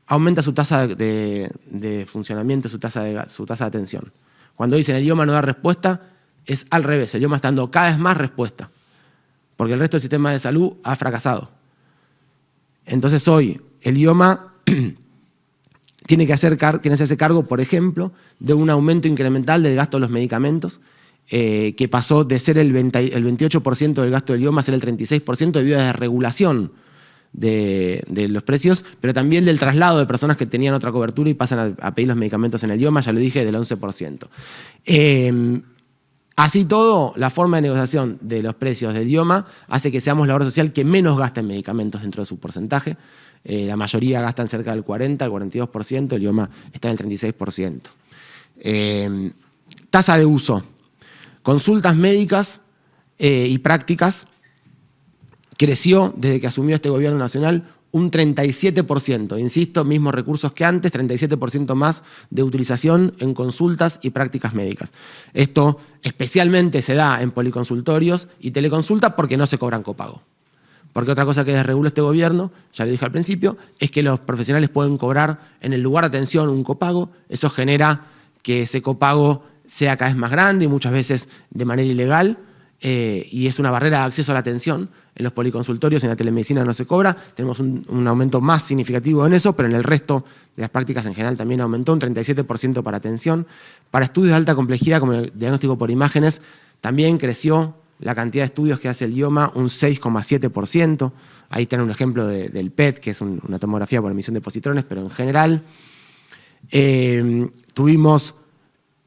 Aumenta su tasa de funcionamiento, su tasa de atención. Cuando dicen el IOMA no da respuesta, es al revés. El IOMA está dando cada vez más respuesta, porque el resto del sistema de salud ha fracasado. Entonces hoy el IOMA tiene que hacerse cargo, por ejemplo, de un aumento incremental del gasto de los medicamentos, que pasó de ser el 28% del gasto del IOMA a ser el 36% debido a la desregulación de los precios, pero también del traslado de personas que tenían otra cobertura y pasan a pedir los medicamentos en el IOMA, ya lo dije, del 11%. Así todo, la forma de negociación de los precios del IOMA hace que seamos la obra social que menos gasta en medicamentos dentro de su porcentaje. La mayoría gastan cerca del 40, al 42%, el IOMA está en el 36%. Tasa de uso. Consultas médicas y prácticas creció desde que asumió este gobierno nacional un 37%, insisto, mismos recursos que antes, 37% más de utilización en consultas y prácticas médicas. Esto especialmente se da en policonsultorios y teleconsulta porque no se cobran copago. Porque otra cosa que desregula este gobierno, ya lo dije al principio, es que los profesionales pueden cobrar en el lugar de atención un copago. Eso genera que ese copago sea cada vez más grande y muchas veces de manera ilegal, y es una barrera de acceso a la atención. En los policonsultorios, en la telemedicina no se cobra, tenemos un aumento más significativo en eso, pero en el resto de las prácticas en general también aumentó un 37% para atención. Para estudios de alta complejidad, como el diagnóstico por imágenes, también creció la cantidad de estudios que hace el IOMA un 6,7%. Ahí tienen un ejemplo del PET, que es una tomografía por emisión de positrones, pero en general tuvimos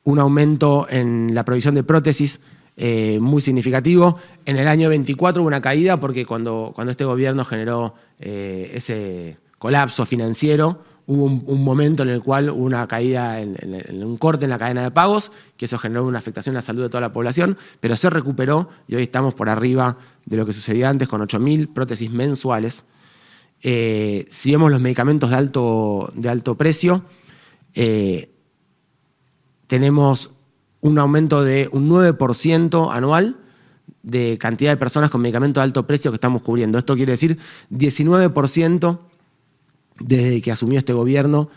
un aumento en la provisión de prótesis muy significativo. En el año 24 hubo una caída porque cuando este gobierno generó ese colapso financiero, hubo un momento en el cual hubo una caída, en un corte en la cadena de pagos, que eso generó una afectación a la salud de toda la población, pero se recuperó y hoy estamos por arriba de lo que sucedía antes con 8.000 prótesis mensuales. Si vemos los medicamentos de alto precio, tenemos un aumento de un 9% anual de cantidad de personas con medicamentos de alto precio que estamos cubriendo. Esto quiere decir 19% desde que asumió este gobierno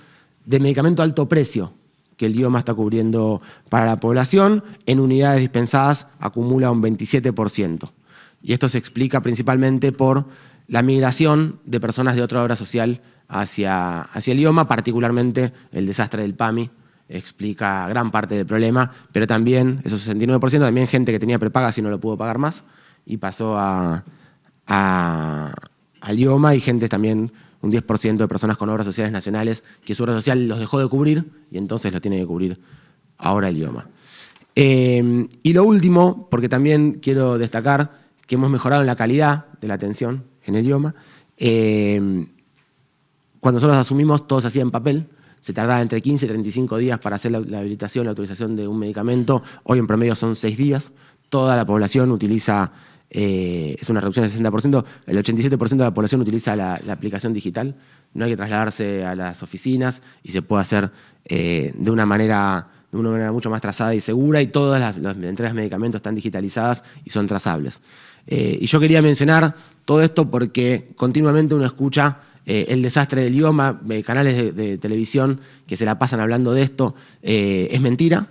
de medicamento de alto precio que el IOMA está cubriendo para la población. En unidades dispensadas acumula un 27%. Y esto se explica principalmente por la migración de personas de otra obra social hacia el IOMA, particularmente el desastre del PAMI, explica gran parte del problema, pero también, esos 69%, también gente que tenía prepagas y no lo pudo pagar más y pasó al IOMA, y gente también, un 10% de personas con obras sociales nacionales que su obra social los dejó de cubrir y entonces lo tiene que cubrir ahora el IOMA. Y lo último, porque también quiero destacar que hemos mejorado en la calidad de la atención en el IOMA. Cuando nosotros asumimos, todo se hacía en papel. Se tardaba entre 15 y 35 días para hacer la habilitación, la autorización de un medicamento. Hoy en promedio son 6 días. Toda la población utiliza, es una reducción del 60%, el 87% de la población utiliza la aplicación digital. No hay que trasladarse a las oficinas y se puede hacer de una manera mucho más trazada y segura, y todas las entregas de medicamentos están digitalizadas y son trazables. Y yo quería mencionar todo esto porque continuamente uno escucha el desastre del IOMA, canales de televisión que se la pasan hablando de esto. Es mentira.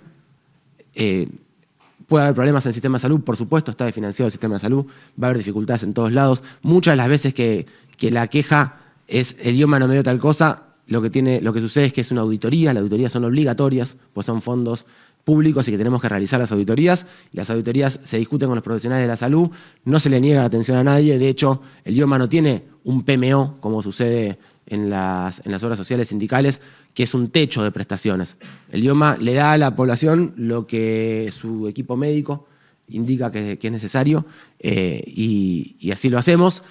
Puede haber problemas en el sistema de salud, por supuesto, está desfinanciado el sistema de salud, va a haber dificultades en todos lados. Muchas de las veces que la queja es el IOMA no me dio tal cosa, lo que sucede es que es una auditoría, las auditorías son obligatorias, pues son fondos públicos y que tenemos que realizar las auditorías. Las auditorías se discuten con los profesionales de la salud, no se le niega la atención a nadie. De hecho, el IOMA no tiene un PMO, como sucede en las obras sociales sindicales, que es un techo de prestaciones. El IOMA le da a la población lo que su equipo médico indica que es necesario, y así lo hacemos.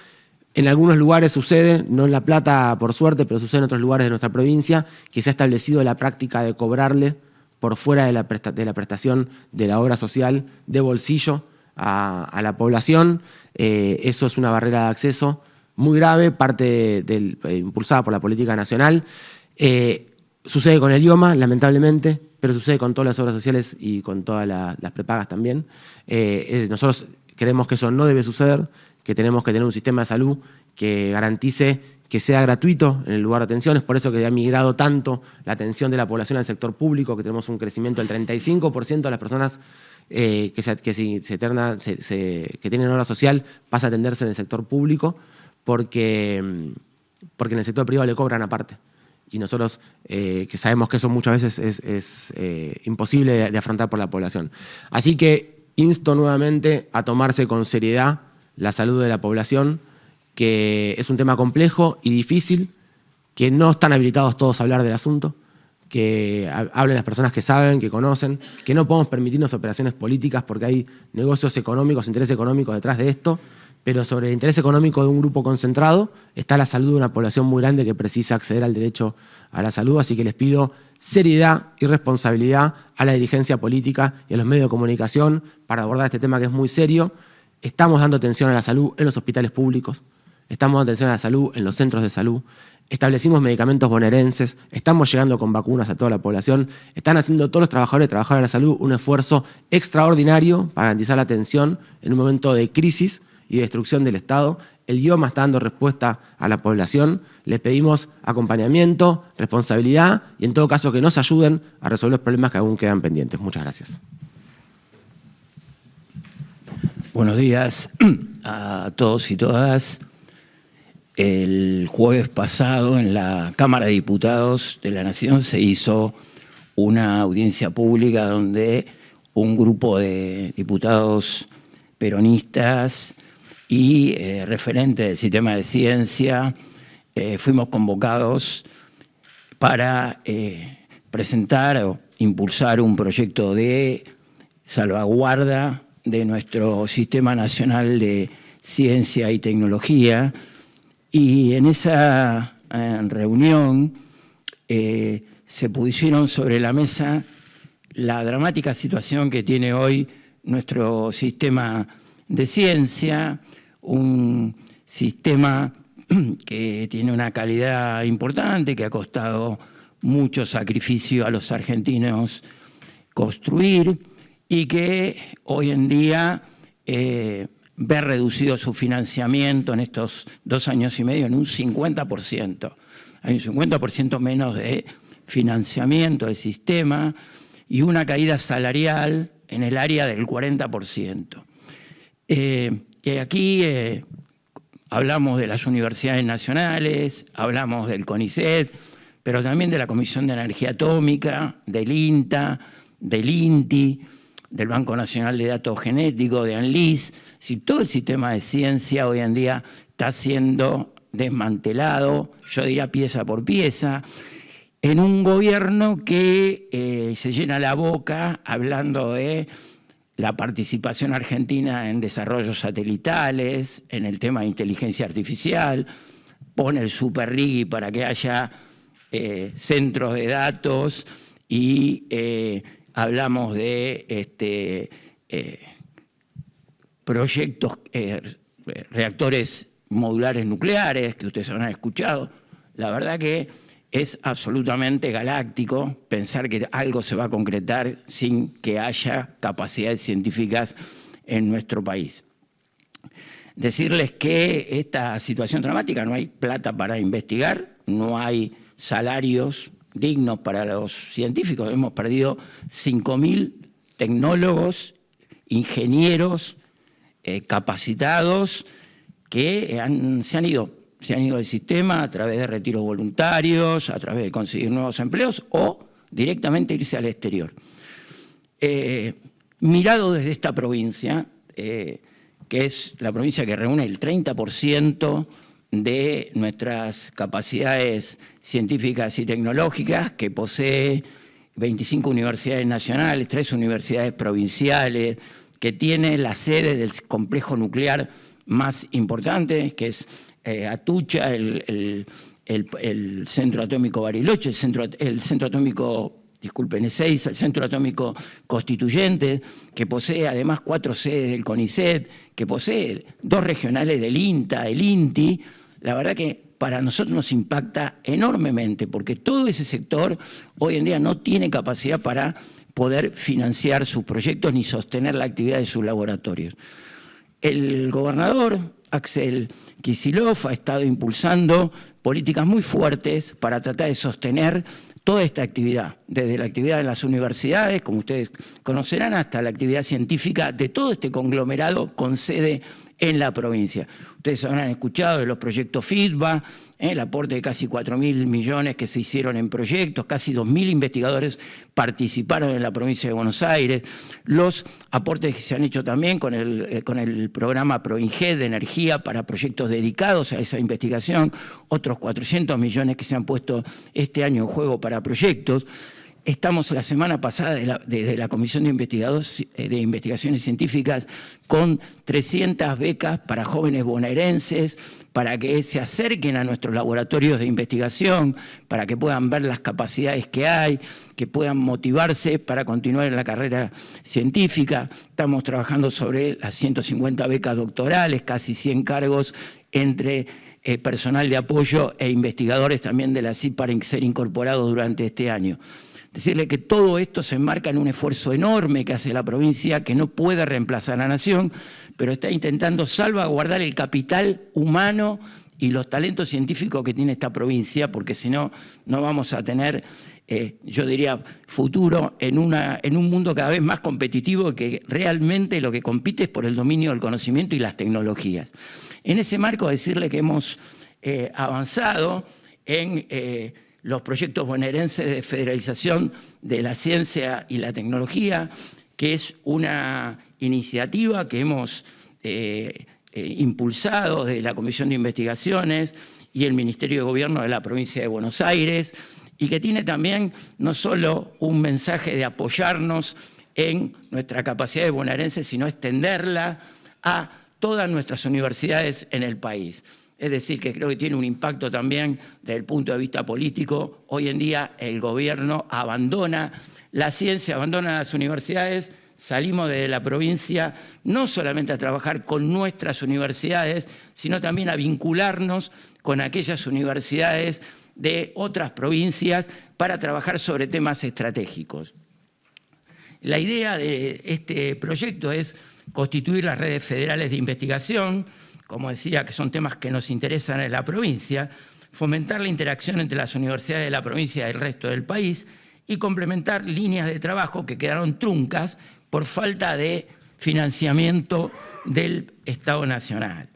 En algunos lugares sucede, no en La Plata por suerte, pero sucede en otros lugares de nuestra provincia, que se ha establecido la práctica de cobrarle por fuera de la prestación de la obra social de bolsillo a la población. Eso es una barrera de acceso muy grave, impulsada por la política nacional. Sucede con el IOMA, lamentablemente, pero sucede con todas las obras sociales y con todas las prepagas también. Nosotros creemos que eso no debe suceder, que tenemos que tener un sistema de salud que garantice que sea gratuito en el lugar de atención. Es por eso que ha migrado tanto la atención de la población al sector público, que tenemos un crecimiento del 35% de las personas que tienen obra social pasa a atenderse en el sector público, porque en el sector privado le cobran aparte. Y nosotros que sabemos que eso muchas veces es imposible de afrontar por la población. Así que insto nuevamente a tomarse con seriedad la salud de la población, que es un tema complejo y difícil, que no están habilitados todos a hablar del asunto, que hablen las personas que saben, que conocen, que no podemos permitirnos operaciones políticas porque hay negocios económicos, intereses económicos detrás de esto, pero sobre el interés económico de un grupo concentrado está la salud de una población muy grande que precisa acceder al derecho a la salud. Así que les pido seriedad y responsabilidad a la dirigencia política y a los medios de comunicación para abordar este tema que es muy serio. estamos dando atención a la salud en los hospitales públicos, estamos dando atención a la salud en los centros de salud, establecimos medicamentos bonaerenses, estamos llegando con vacunas a toda la población, están haciendo todos los trabajadores y trabajadoras de la salud un esfuerzo extraordinario para garantizar la atención en un momento de crisis y de destrucción del Estado. El IOMA está dando respuesta a la población, les pedimos acompañamiento, responsabilidad y en todo caso que nos ayuden a resolver los problemas que aún quedan pendientes. Muchas gracias. Buenos días a todos y todas. El jueves pasado en la Cámara de Diputados de la Nación se hizo una audiencia pública donde un grupo de diputados peronistas y referentes del sistema de ciencia fuimos convocados para presentar o impulsar un proyecto de salvaguarda de nuestro Sistema Nacional de Ciencia y Tecnología. Y en esa reunión se pusieron sobre la mesa la dramática situación que tiene hoy nuestro sistema de ciencia, un sistema que tiene una calidad importante, que ha costado mucho sacrificio a los argentinos construir y que hoy en día ver reducido su financiamiento en estos 2 años y medio en un 50%. Hay un 50% menos de financiamiento del sistema y una caída salarial en el área del 40%. Y aquí hablamos de las universidades nacionales, hablamos del CONICET, pero también de la Comisión de Energía Atómica, del INTA, del INTI, del Banco Nacional de Datos Genéticos, de ANLIS. Si todo el sistema de ciencia hoy en día está siendo desmantelado, yo diría pieza por pieza, en un gobierno que se llena la boca hablando de la participación argentina en desarrollos satelitales, en el tema de inteligencia artificial, pone el super RIGI para que haya centros de datos y hablamos de proyectos, reactores modulares nucleares, que ustedes habrán escuchado. La verdad que es absolutamente galáctico pensar que algo se va a concretar sin que haya capacidades científicas en nuestro país. Decirles que esta situación dramática, no hay plata para investigar, no hay salarios dignos para los científicos. Hemos perdido 5.000 tecnólogos, ingenieros capacitados que se han ido del sistema a través de retiros voluntarios, a través de conseguir nuevos empleos o directamente irse al exterior. Mirado desde esta provincia, que es la provincia que reúne el 30% de nuestras capacidades científicas y tecnológicas, que posee 25 universidades nacionales, 3 universidades provinciales, que tiene la sede del complejo nuclear más importante, que es Atucha, el Centro Atómico Bariloche, el Centro Atómico, disculpen, Ezeiza, el Centro Atómico Constituyente, que posee además 4 sedes del CONICET, que posee 2 regionales del INTA, el INTI. La verdad que para nosotros nos impacta enormemente, porque todo ese sector hoy en día no tiene capacidad para poder financiar sus proyectos ni sostener la actividad de sus laboratorios. El gobernador Axel Kicillof ha estado impulsando políticas muy fuertes para tratar de sostener toda esta actividad, desde la actividad en las universidades, como ustedes conocerán, hasta la actividad científica de todo este conglomerado con sede en la provincia. Ustedes habrán escuchado de los proyectos FIDBA, el aporte de casi 4.000 millones que se hicieron en proyectos, casi 2.000 investigadores participaron en la provincia de Buenos Aires, los aportes que se han hecho también con el programa PROINGED de energía para proyectos dedicados a esa investigación, otros 400 millones que se han puesto este año en juego para proyectos. Estamos la semana pasada desde la Comisión de Investigaciones Científicas con 300 becas para jóvenes bonaerenses, para que se acerquen a nuestros laboratorios de investigación, para que puedan ver las capacidades que hay, que puedan motivarse para continuar en la carrera científica. Estamos trabajando sobre las 150 becas doctorales, casi 100 cargos entre personal de apoyo e investigadores también de la CIP para ser incorporados durante este año. Decirle que todo esto se enmarca en un esfuerzo enorme que hace la provincia, que no puede reemplazar a la nación, pero está intentando salvaguardar el capital humano y los talentos científicos que tiene esta provincia, porque si no, no vamos a tener, yo diría, futuro en un mundo cada vez más competitivo, que realmente lo que compite es por el dominio del conocimiento y las tecnologías. En ese marco, decirle que hemos avanzado en los proyectos bonaerenses de federalización de la ciencia y la tecnología, que es una iniciativa que hemos impulsado desde la Comisión de Investigaciones y el Ministerio de Gobierno de la provincia de Buenos Aires, y que tiene también no solo un mensaje de apoyarnos en nuestra capacidad de bonaerenses, sino extenderla a todas nuestras universidades en el país. Es decir, que creo que tiene un impacto también desde el punto de vista político. Hoy en día el gobierno abandona la ciencia, abandona las universidades. Salimos de la provincia no solamente a trabajar con nuestras universidades, sino también a vincularnos con aquellas universidades de otras provincias para trabajar sobre temas estratégicos. La idea de este proyecto es constituir las redes federales de investigación, como decía, que son temas que nos interesan en la provincia, fomentar la interacción entre las universidades de la provincia y el resto del país y complementar líneas de trabajo que quedaron truncas por falta de financiamiento del Estado Nacional.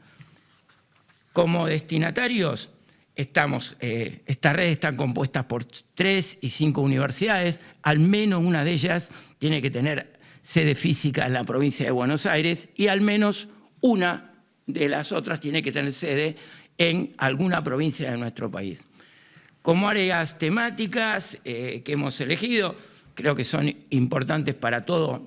Como destinatarios, estas redes están compuestas por 3 y 5 universidades, al menos una de ellas tiene que tener sede física en la provincia de Buenos Aires y al menos una de las otras tiene que tener sede en alguna provincia de nuestro país. Como áreas temáticas que hemos elegido, creo que son importantes para toda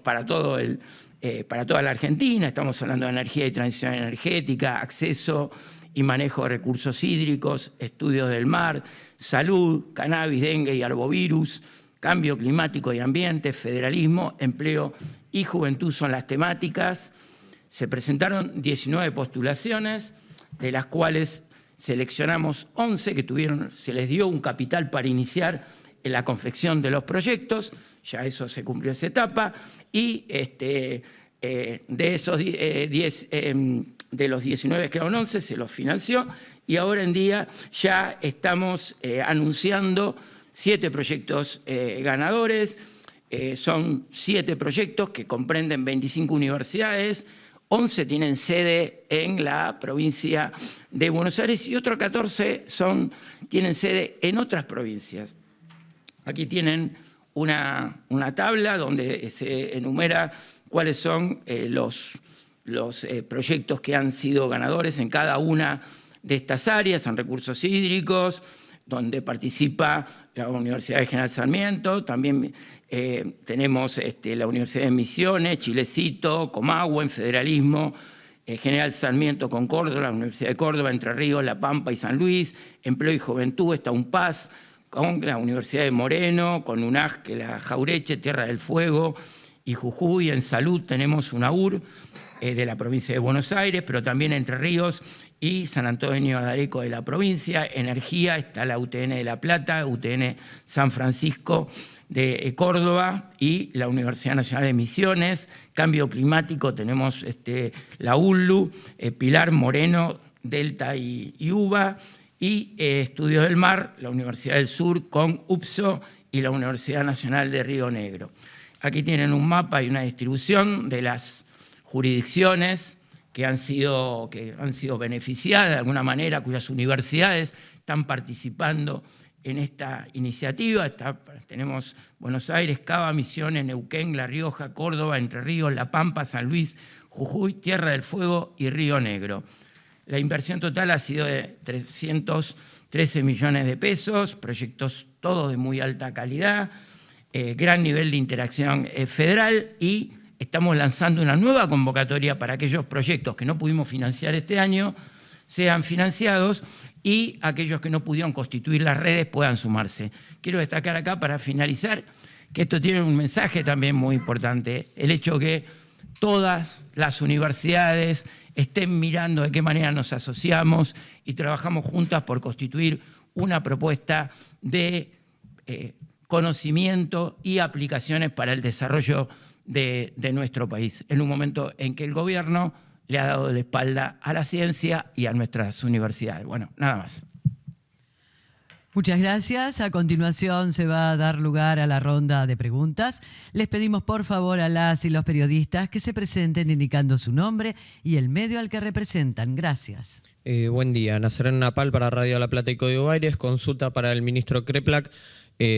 la Argentina. Estamos hablando de energía y transición energética, acceso y manejo de recursos hídricos, estudios del mar, salud, cannabis, dengue y arbovirus, cambio climático y ambiente, federalismo, empleo y juventud son las temáticas. Se presentaron 19 postulaciones, de las cuales seleccionamos 11 que se les dio un capital para iniciar en la confección de los proyectos, ya eso se cumplió esa etapa, y de los 19 quedaron 11, se los financió, y ahora en día ya estamos anunciando 7 proyectos ganadores. Son 7 proyectos que comprenden 25 universidades, 11 tienen sede en la provincia de Buenos Aires y otros 14 tienen sede en otras provincias. Aquí tienen una tabla donde se enumera cuáles son los proyectos que han sido ganadores en cada una de estas áreas, en recursos hídricos, donde participa la Universidad de General Sarmiento, también tenemos la Universidad de Misiones, Chilecito, Comahue, en federalismo, General Sarmiento con Córdoba, la Universidad de Córdoba, Entre Ríos, La Pampa y San Luis, Empleo y Juventud, está UNPAS, con la Universidad de Moreno, con UNAG, que la Jaureche, Tierra del Fuego y Jujuy. En salud tenemos UNAUR de la provincia de Buenos Aires, pero también Entre Ríos y San Antonio de Areco de la provincia. Energía está la UTN de La Plata, UTN San Francisco de Córdoba y la Universidad Nacional de Misiones. Cambio climático tenemos la ULU, Pilar, Moreno, Delta y UBA. Y Estudios del Mar, la Universidad del Sur con UPSO y la Universidad Nacional de Río Negro. Aquí tienen un mapa y una distribución de las jurisdicciones que han sido beneficiadas de alguna manera, cuyas universidades están participando en esta iniciativa. Tenemos Buenos Aires, Cava, Misiones, Neuquén, La Rioja, Córdoba, Entre Ríos, La Pampa, San Luis, Jujuy, Tierra del Fuego y Río Negro. La inversión total ha sido de 313 millones de pesos, proyectos todos de muy alta calidad. gran nivel de interacción federal, y estamos lanzando una nueva convocatoria para aquellos proyectos que no pudimos financiar este año sean financiados y aquellos que no pudieron constituir las redes puedan sumarse. Quiero destacar acá, para finalizar, que esto tiene un mensaje también muy importante: el hecho que todas las universidades estén mirando de qué manera nos asociamos y trabajamos juntas por constituir una propuesta de conocimiento y aplicaciones para el desarrollo de nuestro país, en un momento en que el gobierno le ha dado la espalda a la ciencia y a nuestras universidades. Bueno, nada más. Muchas gracias. A continuación se va a dar lugar a la ronda de preguntas. Les pedimos por favor a las y los periodistas que se presenten indicando su nombre y el medio al que representan. Gracias. Buen día. Nazareno Napal para Radio La Plata y Código Baires. Consulta para el ministro Kreplak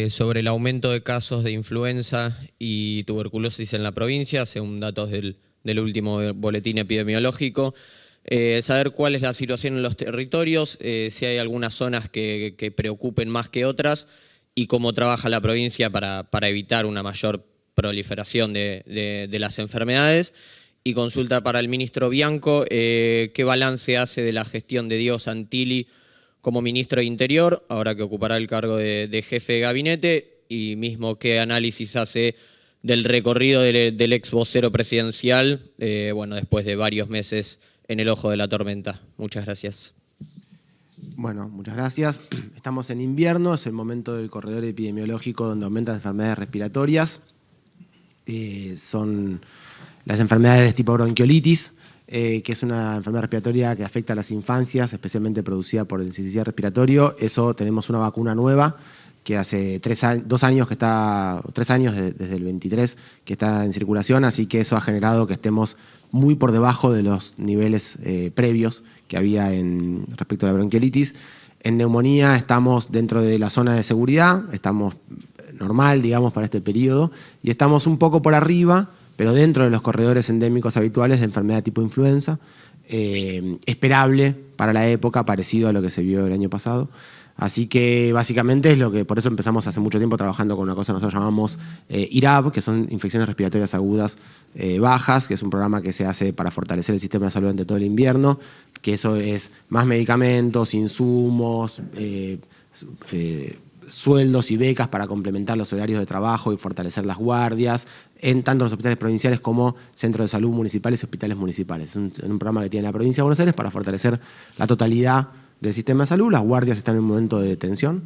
sobre el aumento de casos de influenza y tuberculosis en la provincia, según datos del último boletín epidemiológico. Saber cuál es la situación en los territorios, si hay algunas zonas que preocupen más que otras y cómo trabaja la provincia para evitar una mayor proliferación de las enfermedades. Y consulta para el ministro Bianco, qué balance hace de la gestión de Diego Santilli como ministro de Interior, ahora que ocupará el cargo de jefe de gabinete, y mismo qué análisis hace del recorrido del ex vocero presidencial, bueno, después de varios meses en el ojo de la tormenta. Muchas gracias. Bueno, muchas gracias. Estamos en invierno, es el momento del corredor epidemiológico donde aumentan las enfermedades respiratorias. Son las enfermedades de tipo bronquiolitis, que es una enfermedad respiratoria que afecta a las infancias, especialmente producida por el sincicial respiratorio. Eso, tenemos una vacuna nueva que hace 2 años que está, 3 años desde el 23 que está en circulación, así que eso ha generado que estemos muy por debajo de los niveles previos que había respecto a la bronquiolitis. En neumonía estamos dentro de la zona de seguridad, estamos normal, digamos, para este periodo, y estamos un poco por arriba, pero dentro de los corredores endémicos habituales de enfermedad tipo influenza, esperable para la época, parecido a lo que se vio el año pasado. Así que básicamente es lo que, por eso empezamos hace mucho tiempo trabajando con una cosa que nosotros llamamos IRAB, que son infecciones respiratorias agudas bajas, que es un programa que se hace para fortalecer el sistema de salud durante todo el invierno, que eso es más medicamentos, insumos, sueldos y becas para complementar los horarios de trabajo y fortalecer las guardias, en tanto los hospitales provinciales como centros de salud municipales y hospitales municipales. Es un programa que tiene la provincia de Buenos Aires para fortalecer la totalidad del sistema de salud. Las guardias están en un momento de tensión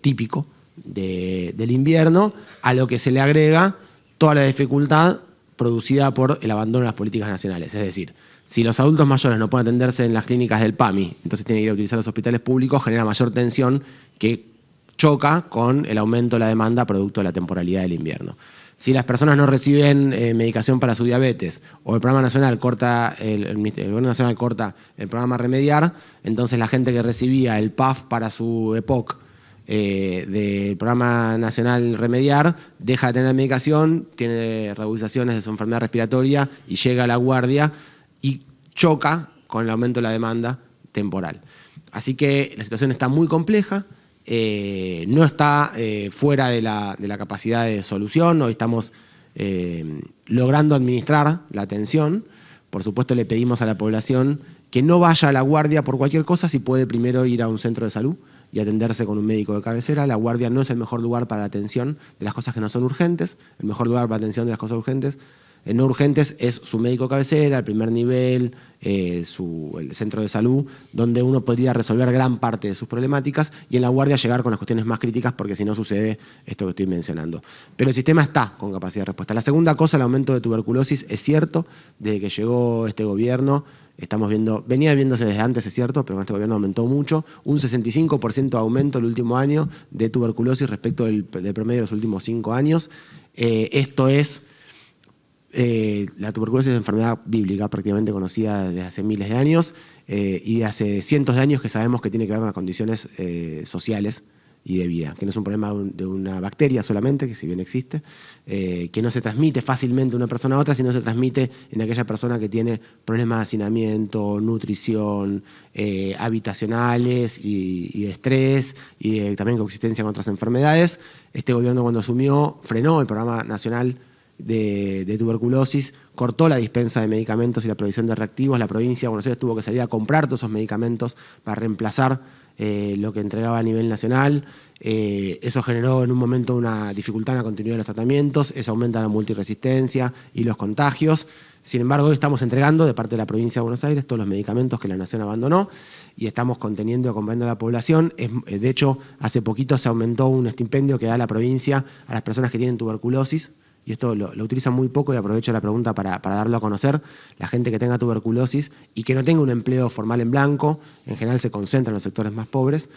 típico del invierno, a lo que se le agrega toda la dificultad producida por el abandono de las políticas nacionales. Es decir, si los adultos mayores no pueden atenderse en las clínicas del PAMI, entonces tienen que ir a utilizar los hospitales públicos, genera mayor tensión que choca con el aumento de la demanda producto de la temporalidad del invierno. Si las personas no reciben medicación para su diabetes o el programa nacional corta, el gobierno nacional corta el programa Remediar, entonces la gente que recibía el PAF para su EPOC del programa nacional Remediar deja de tener medicación, tiene reagudizaciones de su enfermedad respiratoria y llega a la guardia y choca con el aumento de la demanda temporal. Así que la situación está muy compleja. No está fuera de la capacidad de solución. Hoy estamos logrando administrar la atención. Por supuesto, le pedimos a la población que no vaya a la guardia por cualquier cosa, si puede primero ir a un centro de salud y atenderse con un médico de cabecera. La guardia no es el mejor lugar para la atención de las cosas que no son urgentes. El mejor lugar para la atención de las cosas urgentes no urgentes es su médico cabecera, el primer nivel, el centro de salud, donde uno podría resolver gran parte de sus problemáticas, y en la guardia llegar con las cuestiones más críticas, porque si no sucede esto que estoy mencionando. Pero el sistema está con capacidad de respuesta. La segunda cosa, el aumento de tuberculosis, es cierto, desde que llegó este gobierno, estamos viendo, venía viéndose desde antes, es cierto, pero con este gobierno aumentó mucho, un 65% de aumento el último año de tuberculosis respecto del promedio de los últimos 5 años. Esto es... la tuberculosis es una enfermedad bíblica prácticamente conocida desde hace miles de años y de hace cientos de años que sabemos que tiene que ver con las condiciones sociales y de vida, que no es un problema de una bacteria solamente, que si bien existe, que no se transmite fácilmente de una persona a otra, sino se transmite en aquella persona que tiene problemas de hacinamiento, nutrición, habitacionales y de estrés, y también coexistencia con otras enfermedades. Este gobierno, cuando asumió, frenó el Programa Nacional de tuberculosis, cortó la dispensa de medicamentos y la provisión de reactivos. La provincia de Buenos Aires tuvo que salir a comprar todos esos medicamentos para reemplazar lo que entregaba a nivel nacional. Eso generó en un momento una dificultad en la continuidad de los tratamientos, eso aumenta la multiresistencia y los contagios. Sin embargo, hoy estamos entregando de parte de la provincia de Buenos Aires todos los medicamentos que la Nación abandonó y estamos conteniendo y acompañando a la población. De hecho, hace poquito se aumentó un estipendio que da la provincia a las personas que tienen tuberculosis, y esto lo utilizan muy poco, y aprovecho la pregunta para darlo a conocer. La gente que tenga tuberculosis y que no tenga un empleo formal en blanco, en general se concentra en los sectores más pobres,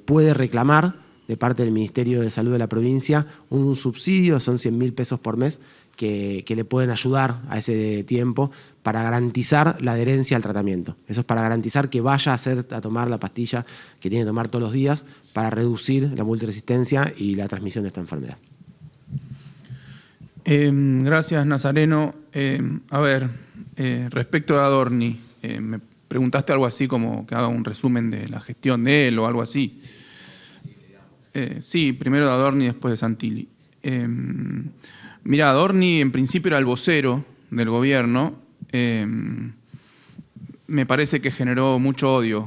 puede reclamar de parte del Ministerio de Salud de la provincia un subsidio, son 100.000 pesos por mes, que le pueden ayudar a ese tiempo para garantizar la adherencia al tratamiento. Eso es para garantizar que vaya a tomar la pastilla que tiene que tomar todos los días para reducir la multiresistencia y la transmisión de esta enfermedad. Gracias, Nazareno. Respecto de Adorni, me preguntaste algo así como que haga un resumen de la gestión de él o algo así. Sí, primero de Adorni, después de Santilli. Mira, Adorni en principio era el vocero del gobierno. Me parece que generó mucho odio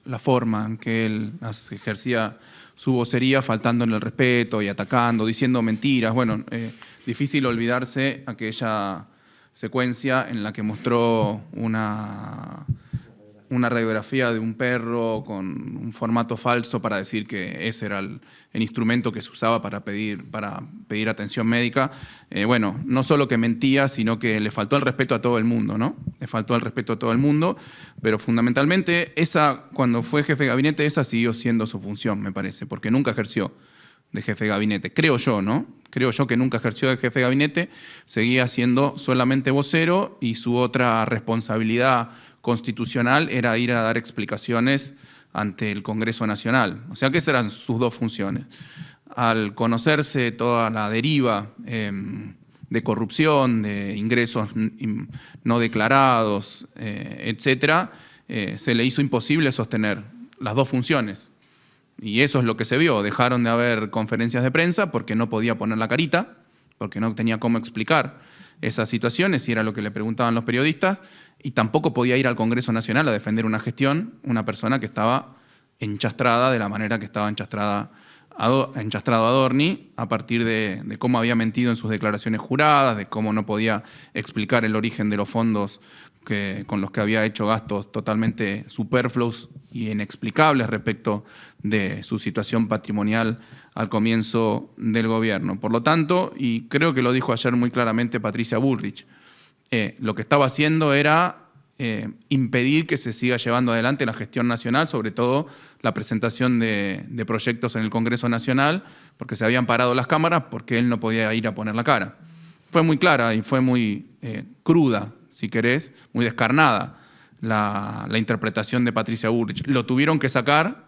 la forma en que él ejercía su vocería, faltándole el respeto y atacando, diciendo mentiras. Bueno, difícil olvidarse aquella secuencia en la que mostró una radiografía de un perro con un formato falso para decir que ese era el instrumento que se usaba para pedir atención médica. Bueno, no solo que mentía, sino que le faltó el respeto a todo el mundo, ¿no? Le faltó el respeto a todo el mundo, pero fundamentalmente cuando fue jefe de gabinete, esa siguió siendo su función, me parece, porque nunca ejerció de jefe de gabinete. Creo yo, ¿no? Creo yo que nunca ejerció de jefe de gabinete, seguía siendo solamente vocero y su otra responsabilidad constitucional era ir a dar explicaciones ante el Congreso Nacional. O sea que esas eran sus dos funciones. Al conocerse toda la deriva de corrupción, de ingresos no declarados, etcétera, se le hizo imposible sostener las dos funciones. Y eso es lo que se vio. Dejaron de haber conferencias de prensa porque no podía poner la carita, porque no tenía cómo explicar esas situaciones, y era lo que le preguntaban los periodistas, y tampoco podía ir al Congreso Nacional a defender una gestión, una persona que estaba enchastrada de la manera que estaba enchastrado Adorni, a partir de cómo había mentido en sus declaraciones juradas, de cómo no podía explicar el origen de los fondos con los que había hecho gastos totalmente superfluos y inexplicables respecto de su situación patrimonial al comienzo del gobierno. Por lo tanto, y creo que lo dijo ayer muy claramente Patricia Bullrich, lo que estaba haciendo era impedir que se siga llevando adelante la gestión nacional, sobre todo la presentación de proyectos en el Congreso Nacional, porque se habían parado las cámaras, porque él no podía ir a poner la cara. Fue muy clara y fue muy cruda, si querés, muy descarnada la interpretación de Patricia Bullrich. Lo tuvieron que sacar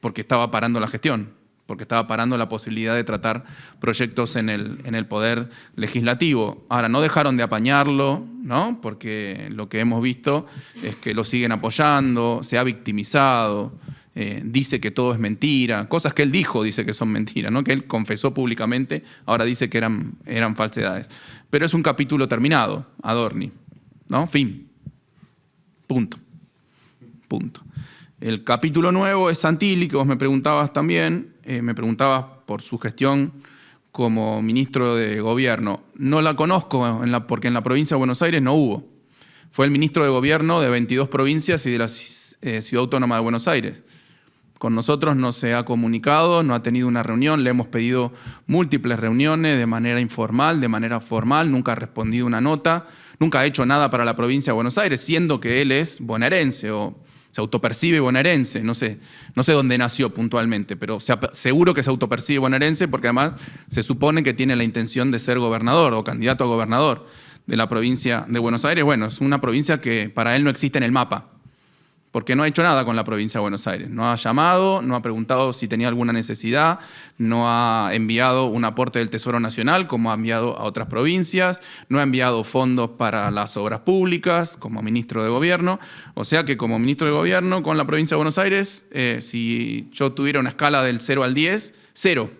porque estaba parando la gestión, porque estaba parando la posibilidad de tratar proyectos en el Poder Legislativo. Ahora, no dejaron de apañarlo, ¿no? Porque lo que hemos visto es que lo siguen apoyando, se ha victimizado, dice que todo es mentira, cosas que él dice que son mentiras, ¿no? Que él confesó públicamente, ahora dice que eran falsedades. Pero es un capítulo terminado, Adorni, ¿no? Fin. Punto. El capítulo nuevo es Santilli, que vos me preguntabas también. Me preguntabas por su gestión como ministro de Gobierno. No la conozco porque en la provincia de Buenos Aires no hubo. Fue el ministro de Gobierno de 22 provincias y de la Ciudad Autónoma de Buenos Aires. Con nosotros no se ha comunicado, no ha tenido una reunión, le hemos pedido múltiples reuniones de manera informal, de manera formal, nunca ha respondido una nota, nunca ha hecho nada para la provincia de Buenos Aires, siendo que él es bonaerense o se autopercibe bonaerense, no sé dónde nació puntualmente, pero seguro que se autopercibe bonaerense porque además se supone que tiene la intención de ser gobernador o candidato a gobernador de la provincia de Buenos Aires. Bueno, es una provincia que para él no existe en el mapa, porque no ha hecho nada con la provincia de Buenos Aires. No ha llamado, no ha preguntado si tenía alguna necesidad, no ha enviado un aporte del Tesoro Nacional, como ha enviado a otras provincias, no ha enviado fondos para las obras públicas, como ministro de Gobierno. O sea que como ministro de Gobierno con la provincia de Buenos Aires, si yo tuviera una escala del 0 al 10, 0.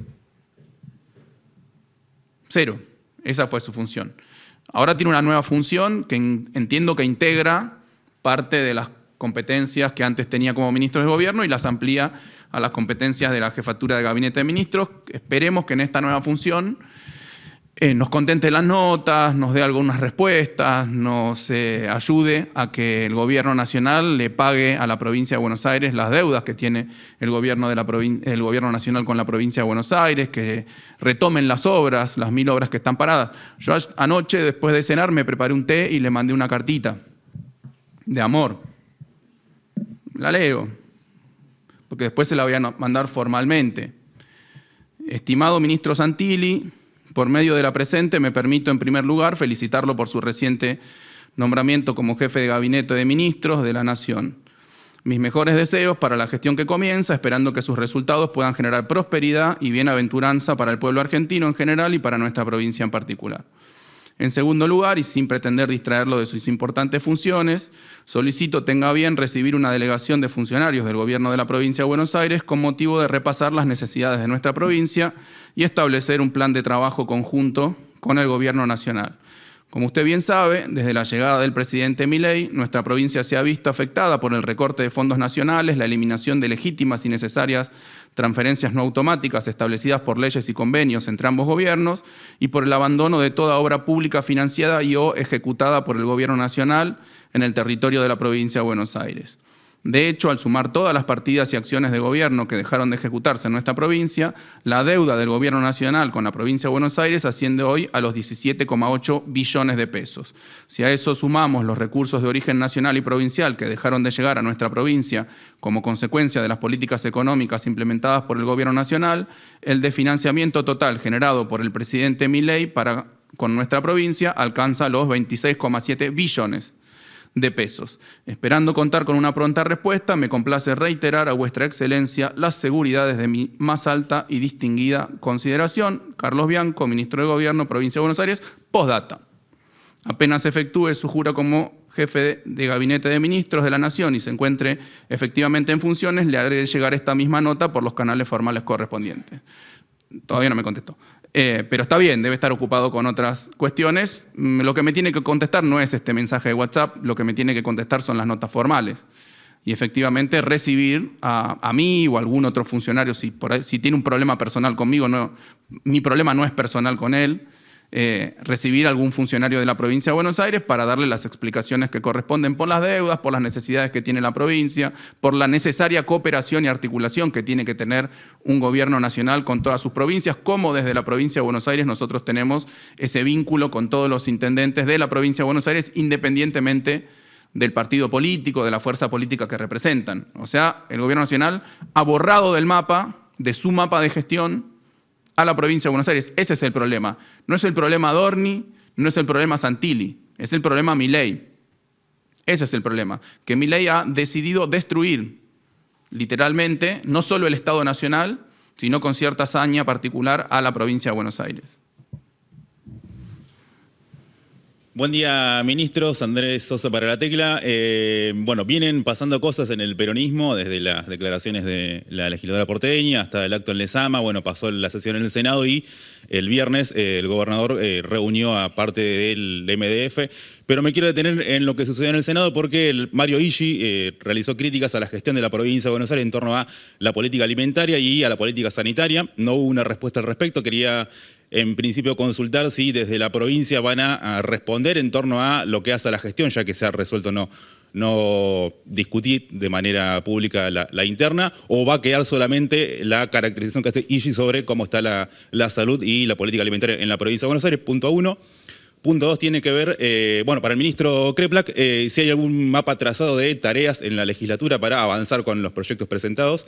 0. Esa fue su función. Ahora tiene una nueva función que entiendo que integra parte de las competencias que antes tenía como ministro de Gobierno y las amplía a las competencias de la Jefatura de Gabinete de Ministros. Esperemos que en esta nueva función nos contente las notas, nos dé algunas respuestas, nos ayude a que el Gobierno Nacional le pague a la provincia de Buenos Aires las deudas que tiene el Gobierno Nacional con la provincia de Buenos Aires, que retomen las obras, las 1000 obras que están paradas. Yo anoche, después de cenar, me preparé un té y le mandé una cartita de amor. La leo, porque después se la voy a mandar formalmente. Estimado ministro Santilli, por medio de la presente me permito en primer lugar felicitarlo por su reciente nombramiento como jefe de gabinete de ministros de la Nación. Mis mejores deseos para la gestión que comienza, esperando que sus resultados puedan generar prosperidad y bienaventuranza para el pueblo argentino en general y para nuestra provincia en particular. En segundo lugar, y sin pretender distraerlo de sus importantes funciones, solicito tenga bien recibir una delegación de funcionarios del Gobierno de la Provincia de Buenos Aires con motivo de repasar las necesidades de nuestra provincia y establecer un plan de trabajo conjunto con el Gobierno Nacional. Como usted bien sabe, desde la llegada del presidente Milei, nuestra provincia se ha visto afectada por el recorte de fondos nacionales, la eliminación de legítimas y necesarias transferencias no automáticas establecidas por leyes y convenios entre ambos gobiernos y por el abandono de toda obra pública financiada y o ejecutada por el Gobierno Nacional en el territorio de la provincia de Buenos Aires. De hecho, al sumar todas las partidas y acciones de gobierno que dejaron de ejecutarse en nuestra provincia, la deuda del Gobierno Nacional con la provincia de Buenos Aires asciende hoy a los 17,8 billones de pesos. Si a eso sumamos los recursos de origen nacional y provincial que dejaron de llegar a nuestra provincia como consecuencia de las políticas económicas implementadas por el Gobierno Nacional, el desfinanciamiento total generado por el presidente Milei con nuestra provincia alcanza los 26,7 billones de pesos. Esperando contar con una pronta respuesta, me complace reiterar a vuestra excelencia las seguridades de mi más alta y distinguida consideración. Carlos Bianco, ministro de Gobierno, Provincia de Buenos Aires, postdata. Apenas efectúe su jura como jefe de Gabinete de Ministros de la Nación y se encuentre efectivamente en funciones, le haré llegar esta misma nota por los canales formales correspondientes. Todavía no me contestó. Pero está bien, debe estar ocupado con otras cuestiones. Lo que me tiene que contestar no es este mensaje de WhatsApp, lo que me tiene que contestar son las notas formales. Y efectivamente recibir a mí o a algún otro funcionario, si tiene un problema personal conmigo, mi problema no es personal con él, recibir a algún funcionario de la provincia de Buenos Aires para darle las explicaciones que corresponden por las deudas, por las necesidades que tiene la provincia, por la necesaria cooperación y articulación que tiene que tener un gobierno nacional con todas sus provincias, como desde la provincia de Buenos Aires nosotros tenemos ese vínculo con todos los intendentes de la provincia de Buenos Aires, independientemente del partido político, de la fuerza política que representan. O sea, el gobierno nacional ha borrado del mapa, de su mapa de gestión, a la provincia de Buenos Aires. Ese es el problema. No es el problema Adorni, no es el problema Santilli, es el problema Milei. Ese es el problema, que Milei ha decidido destruir literalmente no solo el Estado Nacional, sino con cierta hazaña particular a la provincia de Buenos Aires. Buen día, ministros. Andrés Sosa para La Tecla. Bueno, vienen pasando cosas en el peronismo, desde las declaraciones de la legisladora porteña hasta el acto en Lezama. Bueno, pasó la sesión en el Senado y el viernes el gobernador reunió a parte del MDF. Pero me quiero detener en lo que sucedió en el Senado porque Mario Iggi realizó críticas a la gestión de la provincia de Buenos Aires en torno a la política alimentaria y a la política sanitaria. No hubo una respuesta al respecto. Quería en principio consultar si desde la provincia van a responder en torno a lo que hace a la gestión, ya que se ha resuelto no discutir de manera pública la interna, o va a quedar solamente la caracterización que hace Iggi sobre cómo está la salud y la política alimentaria en la provincia de Buenos Aires, punto 1. Punto 2 tiene que ver, bueno, para el ministro Kreplak, si hay algún mapa trazado de tareas en la legislatura para avanzar con los proyectos presentados.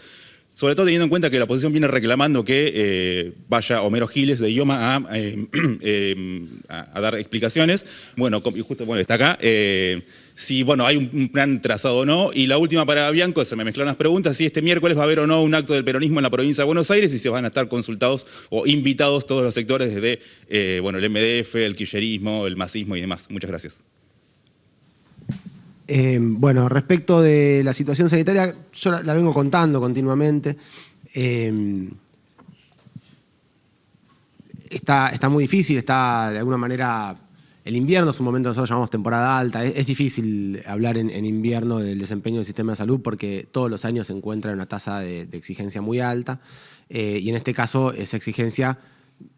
Sobre todo teniendo en cuenta que la oposición viene reclamando que vaya Homero Giles de IOMA a dar explicaciones. Bueno, y justo está acá. si bueno, hay un plan trazado o no. Y la última para Bianco, se me mezclaron las preguntas, si este miércoles va a haber o no un acto del peronismo en la provincia de Buenos Aires y si van a estar consultados o invitados todos los sectores desde bueno, el MDF, el kirchnerismo, el masismo y demás. Muchas gracias. Bueno, respecto de la situación sanitaria, yo la vengo contando continuamente. Está muy difícil, está de alguna manera... El invierno es un momento que nosotros llamamos temporada alta. Es difícil hablar en invierno del desempeño del sistema de salud porque todos los años se encuentra en una tasa de exigencia muy alta. Y en este caso, esa exigencia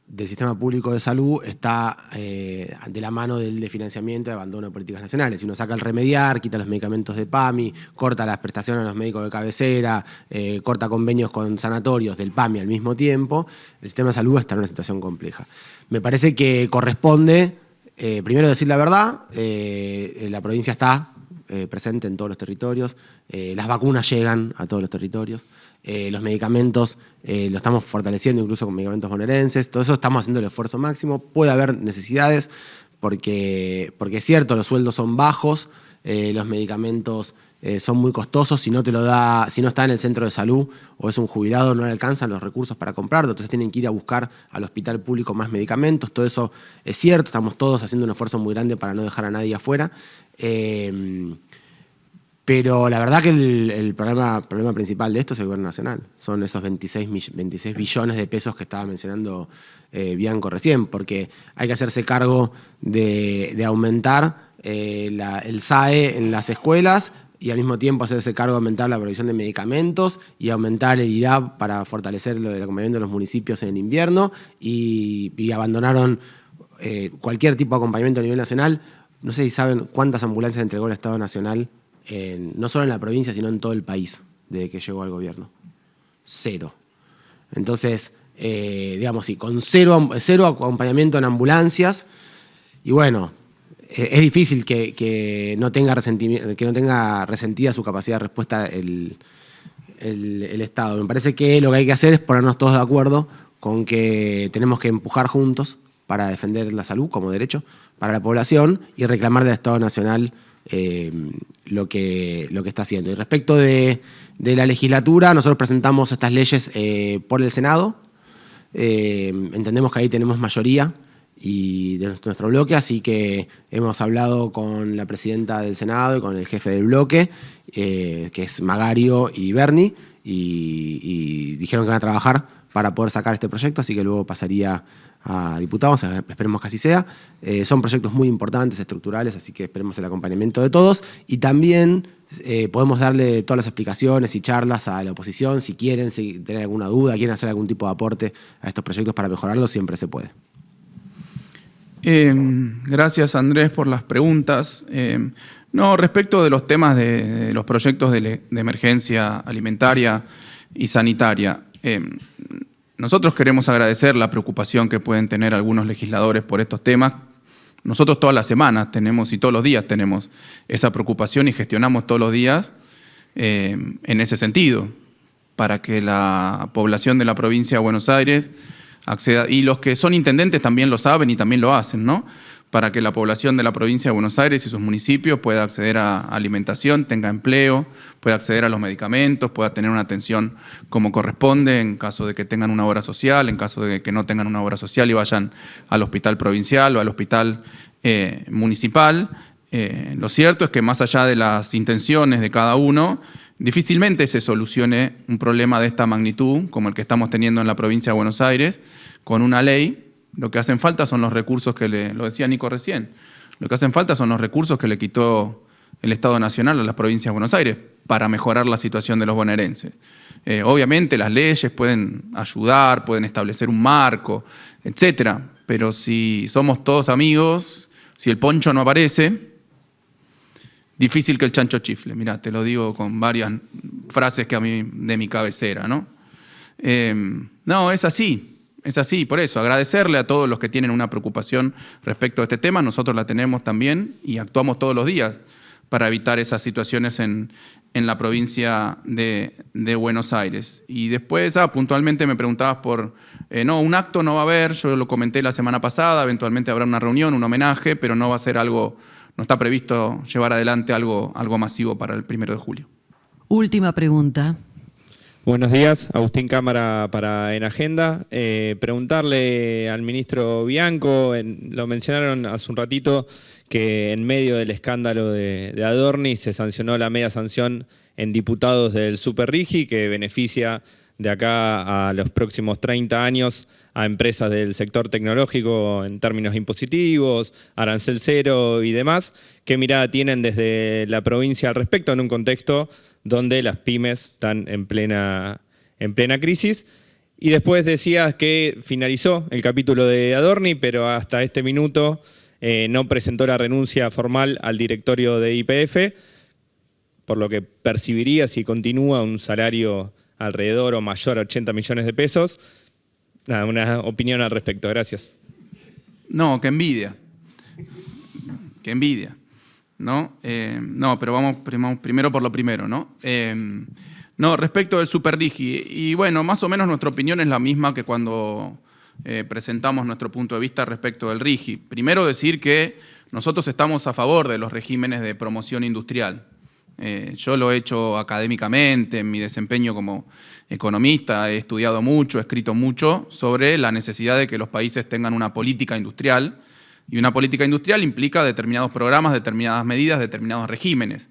del sistema público de salud está de la mano del desfinanciamiento y abandono de políticas nacionales. Si uno saca el remediar, quita los medicamentos de PAMI, corta las prestaciones a los médicos de cabecera, corta convenios con sanatorios del PAMI al mismo tiempo, el sistema de salud está en una situación compleja. Me parece que corresponde... primero decir la verdad, la provincia está presente en todos los territorios, las vacunas llegan a todos los territorios, los medicamentos lo estamos fortaleciendo incluso con medicamentos bonaerenses, todo eso estamos haciendo el esfuerzo máximo, puede haber necesidades porque es cierto, los sueldos son bajos, los medicamentos son muy costosos, si no está en el centro de salud o es un jubilado no le alcanzan los recursos para comprarlo, entonces tienen que ir a buscar al hospital público más medicamentos, todo eso es cierto, estamos todos haciendo un esfuerzo muy grande para no dejar a nadie afuera, pero la verdad que el problema principal de esto es el gobierno nacional, son esos 26 billones de pesos que estaba mencionando Bianco recién, porque hay que hacerse cargo de aumentar el SAE en las escuelas y al mismo tiempo hacerse cargo de aumentar la provisión de medicamentos y aumentar el IRAP para fortalecer lo del acompañamiento de los municipios en el invierno y abandonaron cualquier tipo de acompañamiento a nivel nacional. No sé si saben cuántas ambulancias entregó el Estado Nacional, no solo en la provincia, sino en todo el país, desde que llegó al gobierno. 0. Entonces, digamos, sí, con cero acompañamiento en ambulancias, y bueno, es difícil que no tenga resentida su capacidad de respuesta el Estado. Me parece que lo que hay que hacer es ponernos todos de acuerdo con que tenemos que empujar juntos para defender la salud como derecho para la población y reclamar del Estado Nacional lo que está haciendo. Y respecto de la legislatura, nosotros presentamos estas leyes por el Senado. Entendemos que ahí tenemos mayoría y de nuestro bloque, así que hemos hablado con la presidenta del Senado y con el jefe del bloque, que es Magario y Berni, y dijeron que van a trabajar para poder sacar este proyecto, así que luego pasaría a diputados, esperemos que así sea. Son proyectos muy importantes, estructurales, así que esperemos el acompañamiento de todos, y también podemos darle todas las explicaciones y charlas a la oposición, si quieren tener alguna duda, quieren hacer algún tipo de aporte a estos proyectos para mejorarlos, siempre se puede. Gracias, Andrés, por las preguntas. No, respecto de los temas de los proyectos de emergencia alimentaria y sanitaria, nosotros queremos agradecer la preocupación que pueden tener algunos legisladores por estos temas. Nosotros todas las semanas tenemos y todos los días tenemos esa preocupación y gestionamos todos los días en ese sentido, para que la población de la provincia de Buenos Aires acceda, y los que son intendentes también lo saben y también lo hacen, ¿no? Para que la población de la provincia de Buenos Aires y sus municipios pueda acceder a alimentación, tenga empleo, pueda acceder a los medicamentos, pueda tener una atención como corresponde en caso de que tengan una obra social, en caso de que no tengan una obra social y vayan al hospital provincial o al hospital municipal. Lo cierto es que más allá de las intenciones de cada uno, difícilmente se solucione un problema de esta magnitud, como el que estamos teniendo en la provincia de Buenos Aires, con una ley. Lo que hacen falta son los recursos lo decía Nico recién, lo que hacen falta son los recursos que le quitó el Estado Nacional a las provincias de Buenos Aires para mejorar la situación de los bonaerenses. Obviamente las leyes pueden ayudar, pueden establecer un marco, etcétera, pero si somos todos amigos, si el poncho no aparece, difícil que el chancho chifle. Mirá, te lo digo con varias frases que a mí de mi cabecera, ¿no? No, es así. Es así, por eso, agradecerle a todos los que tienen una preocupación respecto a este tema. Nosotros la tenemos también y actuamos todos los días para evitar esas situaciones en la provincia de Buenos Aires. Y después, puntualmente me preguntabas por... no, un acto no va a haber, yo lo comenté la semana pasada, eventualmente habrá una reunión, un homenaje, pero no va a ser algo no está previsto llevar adelante algo masivo para el 1 de julio. Última pregunta. Buenos días, Agustín Cámara para En Agenda. Preguntarle al ministro Bianco, lo mencionaron hace un ratito, que en medio del escándalo de Adorni se sancionó la media sanción en diputados del Superrigi, que beneficia de acá a los próximos 30 años a empresas del sector tecnológico en términos impositivos, arancel cero y demás. ¿Qué mirada tienen desde la provincia al respecto en un contexto donde las pymes están en plena crisis? Y después decías que finalizó el capítulo de Adorni, pero hasta este minuto no presentó la renuncia formal al directorio de YPF, por lo que percibiría, si continúa, un salario alrededor o mayor a 80 millones de pesos. Nada, una opinión al respecto. Gracias. No, qué envidia. Qué envidia. ¿No? No, pero vamos primero por lo primero, ¿no? No, respecto del Superrigi, y bueno, más o menos nuestra opinión es la misma que cuando presentamos nuestro punto de vista respecto del RIGI. Primero decir que nosotros estamos a favor de los regímenes de promoción industrial. Yo lo he hecho académicamente en mi desempeño como economista, he estudiado mucho, he escrito mucho sobre la necesidad de que los países tengan una política industrial, y una política industrial implica determinados programas, determinadas medidas, determinados regímenes.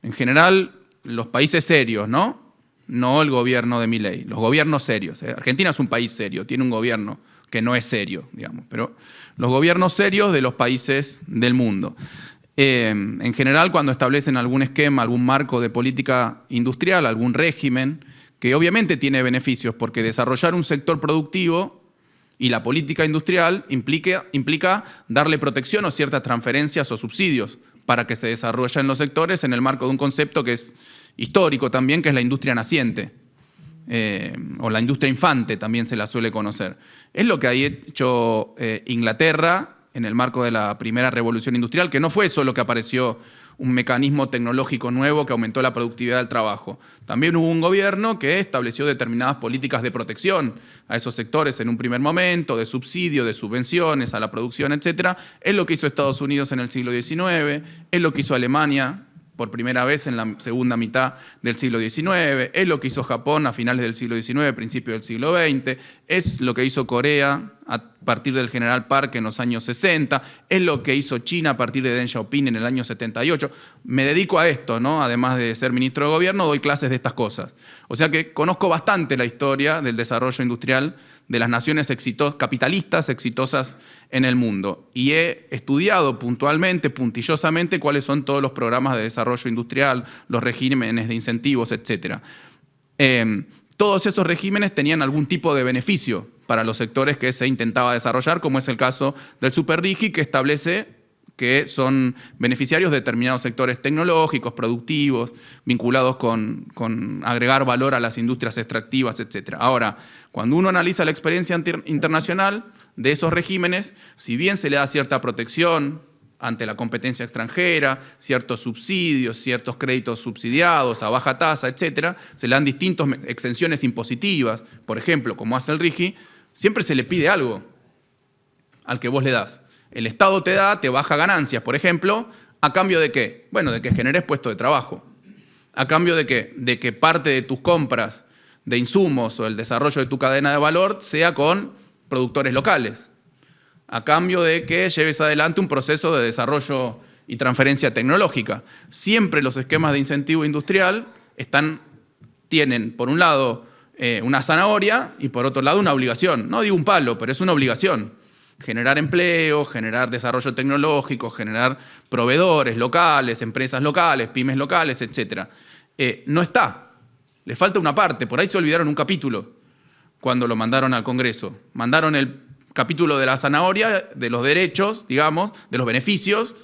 En general, los países serios, ¿no? No el gobierno de Milei, los gobiernos serios. Argentina es un país serio, tiene un gobierno que no es serio, digamos, pero los gobiernos serios de los países del mundo. En general, cuando establecen algún esquema, algún marco de política industrial, algún régimen, que obviamente tiene beneficios, porque desarrollar un sector productivo y la política industrial implica darle protección o ciertas transferencias o subsidios para que se desarrollen los sectores en el marco de un concepto que es histórico también, que es la industria naciente, o la industria infante también se la suele conocer. Es lo que ha hecho Inglaterra en el marco de la primera revolución industrial, que no fue solo que apareció un mecanismo tecnológico nuevo que aumentó la productividad del trabajo. También hubo un gobierno que estableció determinadas políticas de protección a esos sectores en un primer momento, de subsidio, de subvenciones a la producción, etc. Es lo que hizo Estados Unidos en el siglo XIX, es lo que hizo Alemania por primera vez en la segunda mitad del siglo XIX, es lo que hizo Japón a finales del siglo XIX, principios del siglo XX, es lo que hizo Corea a partir del General Park en los años 60, es lo que hizo China a partir de Deng Xiaoping en el año 78. Me dedico a esto, ¿no? Además de ser ministro de Gobierno, doy clases de estas cosas. O sea que conozco bastante la historia del desarrollo industrial de las naciones capitalistas exitosas en el mundo. Y he estudiado puntualmente, puntillosamente, cuáles son todos los programas de desarrollo industrial, los regímenes de incentivos, etc. Todos esos regímenes tenían algún tipo de beneficio para los sectores que se intentaba desarrollar, como es el caso del Superrigi, que establece que son beneficiarios de determinados sectores tecnológicos, productivos, vinculados con agregar valor a las industrias extractivas, etc. Ahora, cuando uno analiza la experiencia internacional de esos regímenes, si bien se le da cierta protección ante la competencia extranjera, ciertos subsidios, ciertos créditos subsidiados a baja tasa, etc., se le dan distintas exenciones impositivas, por ejemplo, como hace el RIGI, siempre se le pide algo al que vos le das. El Estado te baja ganancias, por ejemplo, ¿a cambio de qué? Bueno, de que generes puestos de trabajo. ¿A cambio de qué? De que parte de tus compras de insumos o el desarrollo de tu cadena de valor sea con productores locales. A cambio de que lleves adelante un proceso de desarrollo y transferencia tecnológica. Siempre los esquemas de incentivo industrial tienen, por un lado, una zanahoria y por otro lado una obligación. No digo un palo, pero es una obligación. Generar empleo, generar desarrollo tecnológico, generar proveedores locales, empresas locales, pymes locales, etc. No está. Le falta una parte. Por ahí se olvidaron un capítulo cuando lo mandaron al Congreso. Mandaron el capítulo de la zanahoria, de los derechos, digamos, de los beneficios,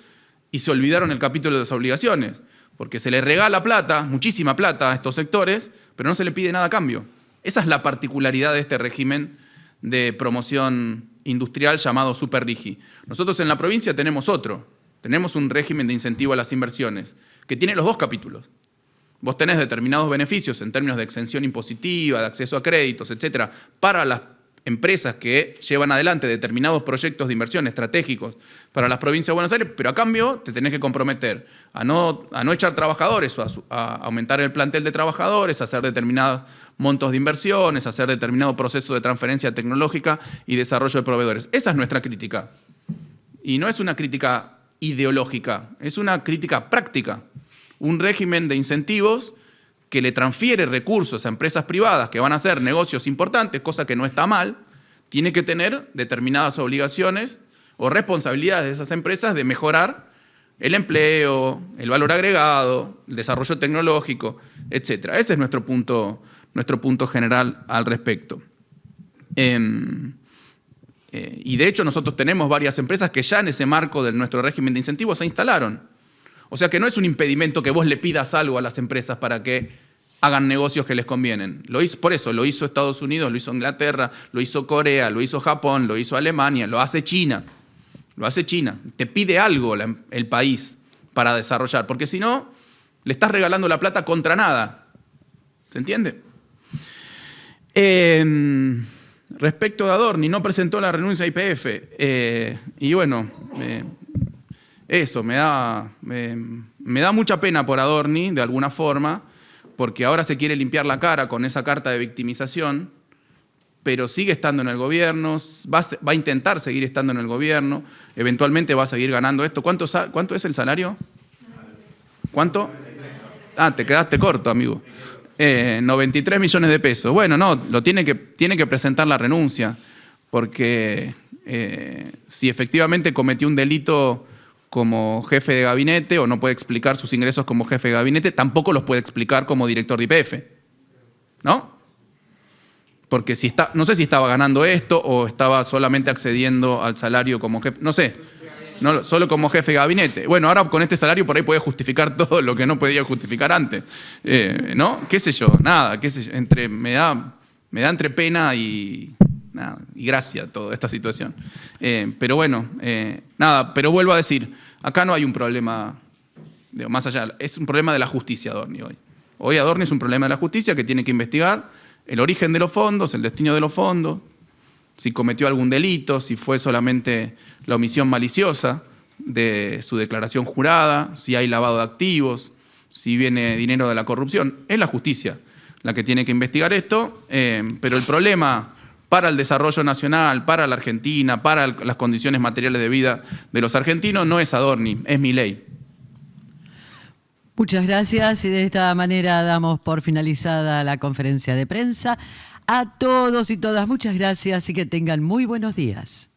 y se olvidaron el capítulo de las obligaciones. Porque se le regala plata, muchísima plata a estos sectores, pero no se le pide nada a cambio. Esa es la particularidad de este régimen de promoción industrial llamado Superrigi. Nosotros en la provincia tenemos tenemos un régimen de incentivo a las inversiones, que tiene los dos capítulos. Vos tenés determinados beneficios en términos de exención impositiva, de acceso a créditos, etc., para las empresas que llevan adelante determinados proyectos de inversión estratégicos para las provincias de Buenos Aires, pero a cambio te tenés que comprometer a no echar trabajadores o a aumentar el plantel de trabajadores, a hacer determinados montos de inversiones, a hacer determinado proceso de transferencia tecnológica y desarrollo de proveedores. Esa es nuestra crítica. Y no es una crítica ideológica, es una crítica práctica. Un régimen de incentivos que le transfiere recursos a empresas privadas que van a hacer negocios importantes, cosa que no está mal, tiene que tener determinadas obligaciones o responsabilidades de esas empresas de mejorar el empleo, el valor agregado, el desarrollo tecnológico, etc. Ese es nuestro punto general al respecto. Y de hecho nosotros tenemos varias empresas que ya en ese marco de nuestro régimen de incentivos se instalaron. O sea que no es un impedimento que vos le pidas algo a las empresas para que hagan negocios que les convienen. Por eso lo hizo Estados Unidos, lo hizo Inglaterra, lo hizo Corea, lo hizo Japón, lo hizo Alemania, lo hace China. Lo hace China. Te pide algo el país para desarrollar, porque si no, le estás regalando la plata contra nada. ¿Se entiende? Respecto de Adorni, no presentó la renuncia a YPF. Y bueno, eso, me da mucha pena por Adorni, de alguna forma, porque ahora se quiere limpiar la cara con esa carta de victimización, pero sigue estando en el gobierno, va a intentar seguir estando en el gobierno, eventualmente va a seguir ganando esto. ¿Cuánto es el salario? ¿Cuánto? Ah, te quedaste corto, amigo. 93 millones de pesos. Bueno, no, tiene que presentar la renuncia, porque si efectivamente cometió un delito como jefe de gabinete o no puede explicar sus ingresos como jefe de gabinete, tampoco los puede explicar como director de YPF, ¿no? Porque no sé si estaba ganando esto o estaba solamente accediendo al salario como jefe, no sé, solo como jefe de gabinete. Bueno, ahora con este salario por ahí puede justificar todo lo que no podía justificar antes, ¿no? ¿Qué sé yo? Nada, qué sé yo, me da entre pena y gracia toda esta situación. Pero bueno, nada, pero vuelvo a decir, acá no hay un problema, más allá, es un problema de la justicia Adorni hoy. Hoy Adorni es un problema de la justicia que tiene que investigar el origen de los fondos, el destino de los fondos, si cometió algún delito, si fue solamente la omisión maliciosa de su declaración jurada, si hay lavado de activos, si viene dinero de la corrupción. Es la justicia la que tiene que investigar esto, pero el problema para el desarrollo nacional, para la Argentina, para las condiciones materiales de vida de los argentinos, no es Adorni, es Milei. Muchas gracias y de esta manera damos por finalizada la conferencia de prensa. A todos y todas, muchas gracias y que tengan muy buenos días.